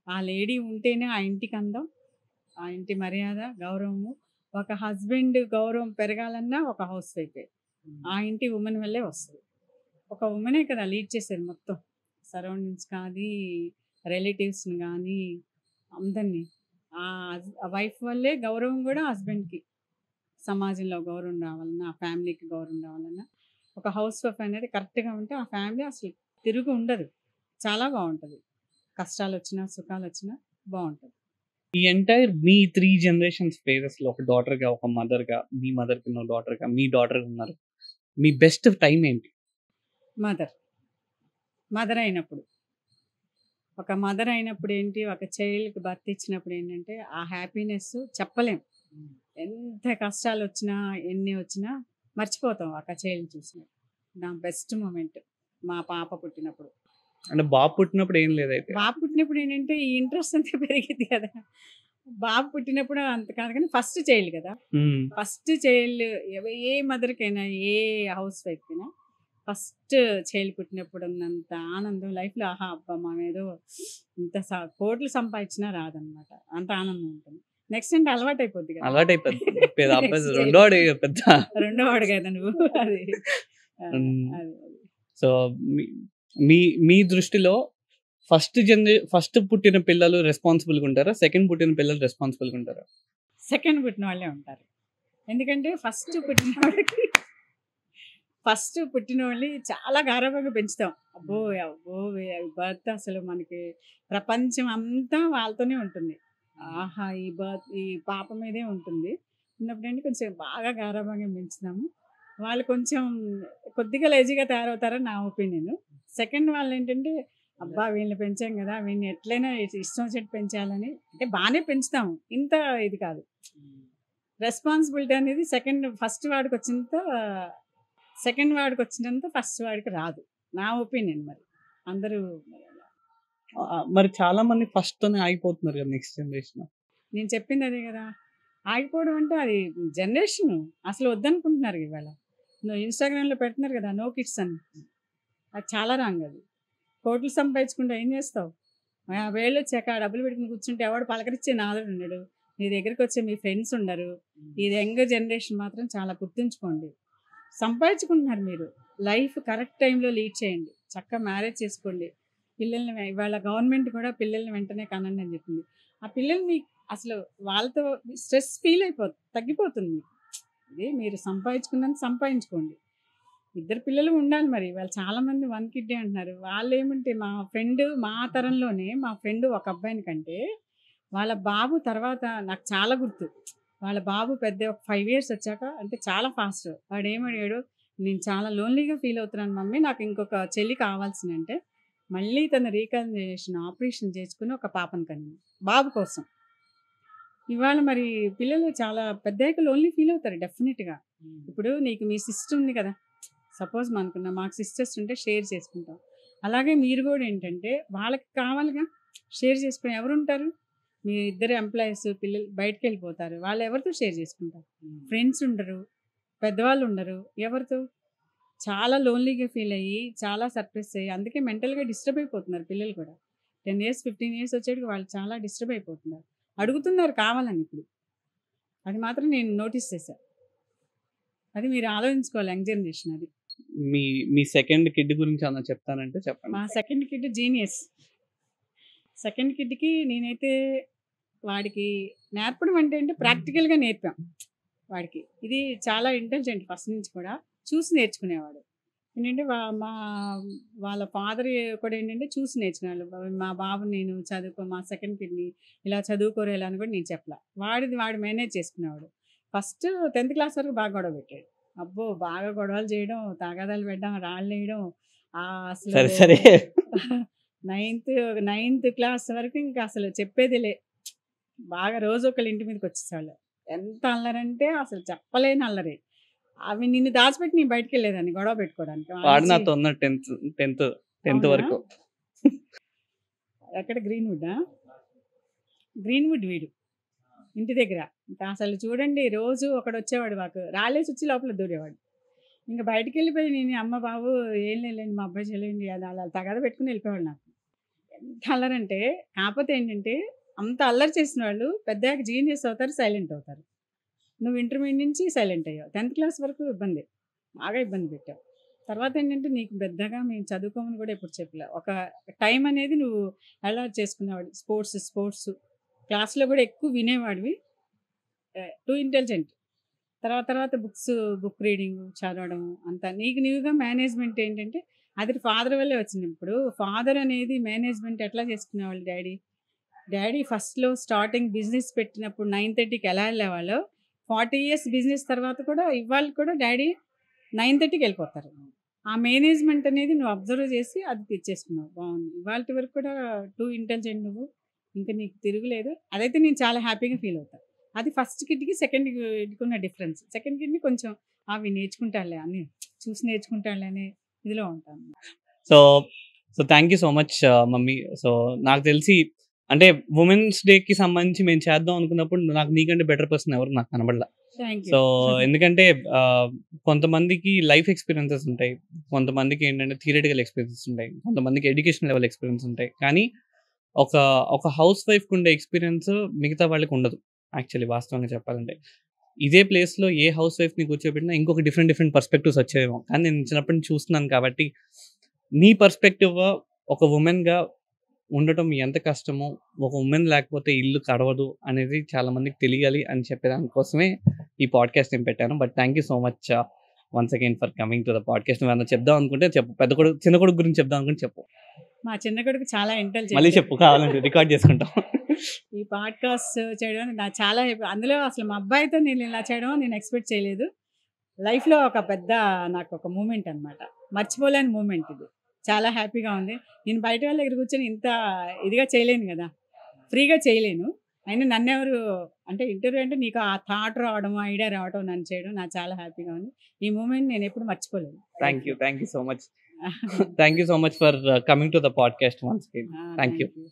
ఆ లేడీ ఉంటేనే ఆ ఇంటికి అందం, ఆ ఇంటి మర్యాద, గౌరవము. ఒక హస్బెండ్ గౌరవం పెరగాలన్నా ఒక హౌస్ వైఫే. ఆ ఇంటి వుమెన్ వల్లే వస్తది. ఒక వుమెనే కదా లీడ్ చేసేది మొత్తం. సరౌండింగ్స్ కానీ, రిలేటివ్స్‌ని గానీ, అందరిని. ఆ వైఫ్ వల్లే గౌరవం గూడా హస్బెండ్‌కి. సమాజంలో గౌరవం రావాలన్నా, ఆ ఫ్యామిలీకి గౌరవం రావాలన్నా, ఒక హౌస్ వైఫ్ అనేది కరెక్ట్‌గా ఉంటే ఆ ఫ్యామిలీ అసలు తిరుగు ఉండదు. చాలా బావుంటది. కష్టాలొచ్చినా, సుఖాలొచ్చినా బావుంటది. ఈ ఎంటైర్ మీ 3 జనరేషన్స్ ఫేజెస్‌లో ఒక డాటర్‌గా, ఒక మదర్‌గా, మీ మదర్‌కున్న డాటర్‌గా, మీ డాటర్ ఉన్నారు. మీ బెస్ట్ టైమ్ ఏంటి? మదర్. మదర్ అయినప్పుడు. ఒక మదర్ అయినప్పుడు ఏంటి, ఒక చైల్డ్‌కి బర్త్ ఇచ్చినప్పుడు ఏంటంటే, ఆ హ్యాపీనెస్ చెప్పలేం. ఎంత కష్టాలొచ్చినా, ఎన్ని వచ్చినా మర్చిపోతాం ఒక చైల్డ్‌ని చూసినప్పుడు. నా బెస్ట్ మొమెంట్ మా పాప పుట్టినప్పుడు. అంటే బాబు పుట్టినప్పుడు ఏం లేదైతే. బాబు పుట్టినప్పుడు ఏంటంటే, ఈ ఇంట్రెస్ట్ అంతా పెరిగిద్ది కదా! బాబు పుట్టినప్పుడు అంత కాదు కానీ ఫస్ట్ చైల్డ్ కదా! హ్మ్. ఫస్ట్ చైల్డ్ ఏ మదర్‌కైనా, ఏ హౌస్ వైఫ్‌కైనా ఫస్ట్ చైల్డ్ పుట్టినప్పుడు ఉన్నంత ఆనందం లైఫ్‌లో ఆహా! అబ్బా! మనమేదో ఇంత కోట్లు సంపాదించినా రాదనమాట. అంత ఆనందం ఉంటుంది. నెక్స్ట్ అంటే అలవాటైపోద్ది కదా! అలవాటైపోద్ది. పెద్ద అబ్బాయి నెక్స్ట్ రెండో వాడు పెద్ద. రెండో వాడు కదా నువ్వు. అది. హ్మ్. అది. సో, మీ మీ మీ దృష్టిలో ఫస్ట్ పుట్టిన పిల్లలు రెస్పాన్సిబుల్‌గా ఉంటారా? సెకండ్ పుట్టిన పిల్లలు రెస్పాన్సిబుల్‌గా ఉంటారా? సెకండ్ పుట్టిన వాళ్ళే ఉంటారు. ఎందుకంటే ఫస్ట్ పుట్టినోళ్ళని చాలా గారాబంగా పెంచుతాం. అబ్బో! అబ్బో! బర్త్ అసలు మనకి ప్రపంచం అంతా వాళ్ళతోనే ఉంటుంది. ఆహా! ఈ పాప మీదే ఉంటుంది. ఉన్నప్పుడంటే కొంచెం బాగా గారాబంగా పెంచుతాము. వాళ్ళు కొంచెం కొద్దిగా లేజీగా తయారవుతారని నా ఒపీనియన్. సెకండ్ వాళ్ళేంటంటే, అబ్బా! వీళ్ళని పెంచాం గదా! వీడిని ఎట్లైనా ఇష్టం వచ్చినట్టు పెంచాలని అంటే బానే పెంచుతాము. ఇంత ఇది కాదు. రెస్పాన్సిబిలిటీ అనేది సెకండ్ వాడికొచ్చినంత ఫస్ట్ వాడికి రాదు. నా ఒపీనియన్ మరి. అందరూ మరి అలా. మరి చాలా మంది ఫస్ట్‌తోనే ఆగిపోతున్నారు కదా! Next generation. నేను చెప్పింది అదే గదా! ఆగిపోవడం అంటే అది జనరేషను. అసలు వద్దనుకుంటున్నారు ఇవాళ. ఇన్‌స్టాగ్రామ్‌లో పెడుతున్నారు గదా! నో కిడ్స్ అని. అది చాలా రాంగ్ అది. కోట్లు సంపాదించకుండా ఏం చేస్తావు? 50 ఏళ్ళొచ్చాక ఆ డబ్బులు పెట్టుకొని కూర్చుంటే ఎవడు పలకరించే నాథుడు ఉండడు. నీ దగ్గరికొచ్చే మీ ఫ్రెండ్స్ ఉండరు. ఈ యంగ్ జనరేషన్ మాత్రం చాలా గుర్తుంచుకోండి. సంపాదించుకుంటున్నారు మీరు. లైఫ్ కరెక్ట్ టైంలో లీడ్ చేయండి. చక్కగా మ్యారేజ్ చేసుకోండి. పిల్లల్ని ఇవాళ గవర్నమెంట్ కూడా పిల్లల్ని వెంటనే కనండి అని చెప్పింది. ఆ పిల్లలు మీకు అసలు వాళ్ళతో స్ట్రెస్ తగ్గిపోతుంది మీకు. ఇది మీరు సంపాదించుకున్నంత సంపాదించుకోండి. ఇద్దరు పిల్లలు ఉండాలి మరి. వాళ్ళు చాలామంది వన్ కిడ్డే అంటున్నారు. వాళ్ళేమంటే మా తరంలోనే మా ఫ్రెండ్ ఒక అబ్బాయిని కంటే వాళ్ళ బాబు తర్వాత నాకు చాలా గుర్తు. వాళ్ళ బాబు పెద్ద ఒక 5 ఇయర్స్ వచ్చాక అంటే చాలా ఫాస్ట్. వాడేమడిగాడు, "నేను చాలా లోన్‌లీగా ఫీల్ అవుతున్నాను మమ్మీ. నాకు ఇంకొక చెల్లి కావాల్సినంటే" మళ్ళీ తన రీకన్సిలియేషన్ ఆపరేషన్ చేసుకొని ఒక పాపని కనింది. బాబు కోసం. ఇవాళ మరి పిల్లలు చాలా పెద్దయ్యాక లోన్‌లీ ఫీల్ అవుతారు డెఫినిట్‌గా. ఇప్పుడు నీకు మీ సిస్టర్ ఉంది కదా! సపోజ్ మాకు సిస్టర్స్ ఉంటే షేర్ చేసుకుంటాం. అలాగే మీరు కూడా ఏంటంటే వాళ్ళకి కావాలిగా షేర్ చేసుకుని ఎవరుంటారు? మీ ఇద్దరు ఎంప్లాయీస్ పిల్లలు బయటికెళ్ళిపోతారు. వాళ్ళు ఎవరితో షేర్ చేసుకుంటారు? ఫ్రెండ్స్ ఉండరు. పెద్దవాళ్ళు ఉండరు. ఎవరితో? చాలా లోన్లీగా ఫీల్ అయ్యి, చాలా సప్రెస్ అయ్యి అందుకే మెంటల్‌గా డిస్టర్బ్ అయిపోతున్నారు పిల్లలు కూడా. 10 ఇయర్స్, 15 ఇయర్స్ వచ్చేటికి వాళ్ళు చాలా డిస్టర్బ్ అయిపోతున్నారు. అడుగుతున్నారు కావాలని ఇప్పుడు. అది మాత్రం నేను నోటీస్ చేశా. అది మీరు ఆలోచించుకోవాలి యంగ్ జనరేషన్ అది. మీ మీ సెకండ్ కిడ్ గురించి ఏమన్నా చెప్తానంటే చెప్పండి. మా సెకండ్ కిడ్ జీనియస్. సెకండ్ కిడ్‌కి నేనైతే వాడికి నేర్పడం అంటే ప్రాక్టికల్‌గా నేర్పాం వాడికి. ఇది చాలా ఇంటెలిజెంట్ ఫస్ట్ నుంచి కూడా. చూసి నేర్చుకునేవాడు. ఏంటంటే వాళ్ళ ఫాదర్ కూడా ఏంటంటే చూసి నేర్చుకునేవాళ్ళు. మా బాబుని నేను మా సెకండ్ కిడ్‌ని ఇలా చదువుకోరా ఇలా అని కూడా నేను చెప్పలా. వాడు మేనేజ్ చేసుకునేవాడు. ఫస్ట్ 10థ్ క్లాస్ వరకు బాగా గొడవ పెట్టాడు. అబ్బో! బాగా గొడవలు చేయడం, తగాదాలు పెట్టడం, రాళ్ళేయడం అసలు సరే, సరే. నైన్త్ క్లాస్ వరకు ఇంకా అసలు చెప్పేదిలే. బాగా రోజు ఒకళ్ళ ఇంటి మీదకొచ్చేసేవాళ్ళు. ఎంత అల్లరంటే అసలు చెప్పలేని అల్లరి. అవి నిన్ను దాచిపెట్టి నేను బయటికెళ్ళేదాన్ని గొడవ పెట్టుకోవడానికి. వాడు నాతో ఉన్నాడు 10థ్ అవునా? వరకు. ఎక్కడ గ్రీన్‌వుడ్డా? గ్రీన్‌వుడ్ వీడు. ఇంటి దగ్గర. ఇంకా అసలు చూడండి రోజు ఒకడొచ్చేవాడు మాకు. రాళ్ళేసొచ్చి లోపల దూరేవాడు. ఇంక బయటికెళ్ళిపోయి నేను అమ్మ బాబు ఏం లేదులెండి మా అబ్బాయి చెల్లండి అది అలా తగాదా పెట్టుకొని వెళ్ళిపోయేవాడు నాకు. ఎంత అల్లరంటే కాపోతే ఏంటంటే అంత అల్లరి చేసిన వాళ్ళు పెద్దయ్యాక జీనియస్ అవుతారు, సైలెంట్ అవుతారు. నువ్వు ఇంటర్మీడియేట్ నుంచి సైలెంట్ అయ్యావు. 10థ్ క్లాస్ వరకు ఇబ్బందే. బాగా ఇబ్బంది పెట్టావు. తర్వాత ఏంటంటే నీకు పెద్దగా మేము చదువుకోమని కూడా ఎప్పుడు చెప్పలే. ఒక టైం అనేది నువ్వు అలవాటు చేసుకునేవాడివి. స్పోర్ట్స్ క్లాస్‌లో కూడా ఎక్కువ వినేవాడివి. Too intelligent. తర్వాత బుక్ రీడింగు, చదవడం అంతా. నీకు నీవుగా మేనేజ్‌మెంట్ ఏంటంటే అది ఫాదర్ వల్లే వచ్చింది. ఇప్పుడు ఫాదర్ అనేది మేనేజ్‌మెంట్ ఎట్లా చేసుకునేవాళ్ళు డ్యాడీ? డ్యాడీ ఫస్ట్‌లో స్టార్టింగ్ బిజినెస్ పెట్టినప్పుడు 9:30కి ఎలా వెళ్ళేవాళ్ళో 40 ఇయర్స్ బిజినెస్ తర్వాత కూడా ఇవాళ కూడా డ్యాడీ 9:30కి వెళ్ళిపోతారు. ఆ మేనేజ్‌మెంట్ అనేది నువ్వు అబ్జర్వ్ చేసి అది తెచ్చేసుకున్నావు. బావుంది. ఇవాల్టి వరకు కూడా టూ ఇంటెలిజెంట్ నువ్వు. ఇంక నీకు తిరుగులేదు. అదైతే నేను చాలా హ్యాపీగా ఫీల్ అవుతా. అది ఫస్ట్ కిడ్‌కి, సెకండ్ కిడ్‌కి ఉన్న డిఫరెన్స్. సెకండ్ కిడ్‌ని కొంచెం అవి నేర్చుకుంటాడులే అన్నీ చూసి నేర్చుకుంటాడులే అనే ఇదిలో ఉంటాను. So, thank you so much mummy. So, నాకు తెలిసి అంటే వుమెన్స్ డేకి సంబంధించి మేము చేద్దాం అనుకున్నప్పుడు నాకు నీకంటే బెటర్ పర్సన్ ఎవరు నాకు కనబడలా. Thank you. సో, ఎందుకంటే కొంతమందికి లైఫ్ ఎక్స్‌పీరియన్సెస్ ఉంటాయి. కొంతమందికి ఏంటంటే థియరిటికల్ ఎక్స్‌పీరియన్సెస్ ఉంటాయి. కొంతమందికి ఎడ్యుకేషన్ లెవెల్ ఎక్స్‌పీరియన్స్ ఉంటాయి. కానీ ఒక హౌస్ వైఫ్‌కి ఉండే ఎక్స్‌పీరియన్స్ మిగతా వాళ్ళకి ఉండదు. యాక్చువల్లీ వాస్తవంగా చెప్పాలంటే. ఇదే ప్లేస్‌లో ఏ హౌస్ వైఫ్‌ని కూర్చోబెట్టినా ఇంకొక డిఫరెంట్ పర్స్పెక్టివ్స్ వచ్చేవేమో. కానీ నేను చిన్నప్పటి నుంచి చూస్తున్నాను కాబట్టి, నీ పర్స్పెక్టివ్ ఒక వుమెన్‌గా ఉండటం ఎంత కష్టమో, ఒక వుమెన్ లేకపోతే ఇల్లు గడవదు అనేది చాలా మందికి తెలియాలి అని చెప్పేదాని కోసమే ఈ పాడ్‌కాస్ట్ నేను పెట్టాను. But thank you so much once again for coming to the podcast. నువ్వేమన్నా చెప్దాం అనుకుంటే చెప్పు. పెద్ద కొడుకు, చిన్న కొడుకు గురించి చెప్దాం అనుకుంటే చెప్పు. మా చిన్న కొడుకు చాలా మళ్ళీ ఇంటెలిజెంట్. చెప్పు కావాలంటే రికార్డ్ చేసుకుంటాం. ఈ పాడ్‌కాస్ట్ చేయడం నాకు చాలా అందులో అసలు మా అబ్బాయితో నేను ఇలా చేయడం నేను ఎక్స్‌పెక్ట్ చేయలేదు. లైఫ్‌లో ఒక పెద్ద నాకొక మూమెంట్ అనమాట. మర్చిపోలేని మూమెంట్ ఇది. చాలా హ్యాపీగా ఉంది. నేను బయట వాళ్ళ దగ్గర కూర్చొని ఇంత ఇదిగా చేయలేను గదా! ఫ్రీగా చేయలేను. అయినా నన్నెవరు అంటే ఇంటర్వ్యూ అంటే నీకు ఆ థాట్ రావడం, ఐడియా రావడం నన్ను చేయడం నాకు చాలా హ్యాపీగా ఉంది. ఈ మూమెంట్ నేనెప్పుడు మర్చిపోలేను థాంక్ యూ. లైఫ్‌లో. Thank you so much. Thank you so much for coming to the podcast once again. Thank you. Thank you.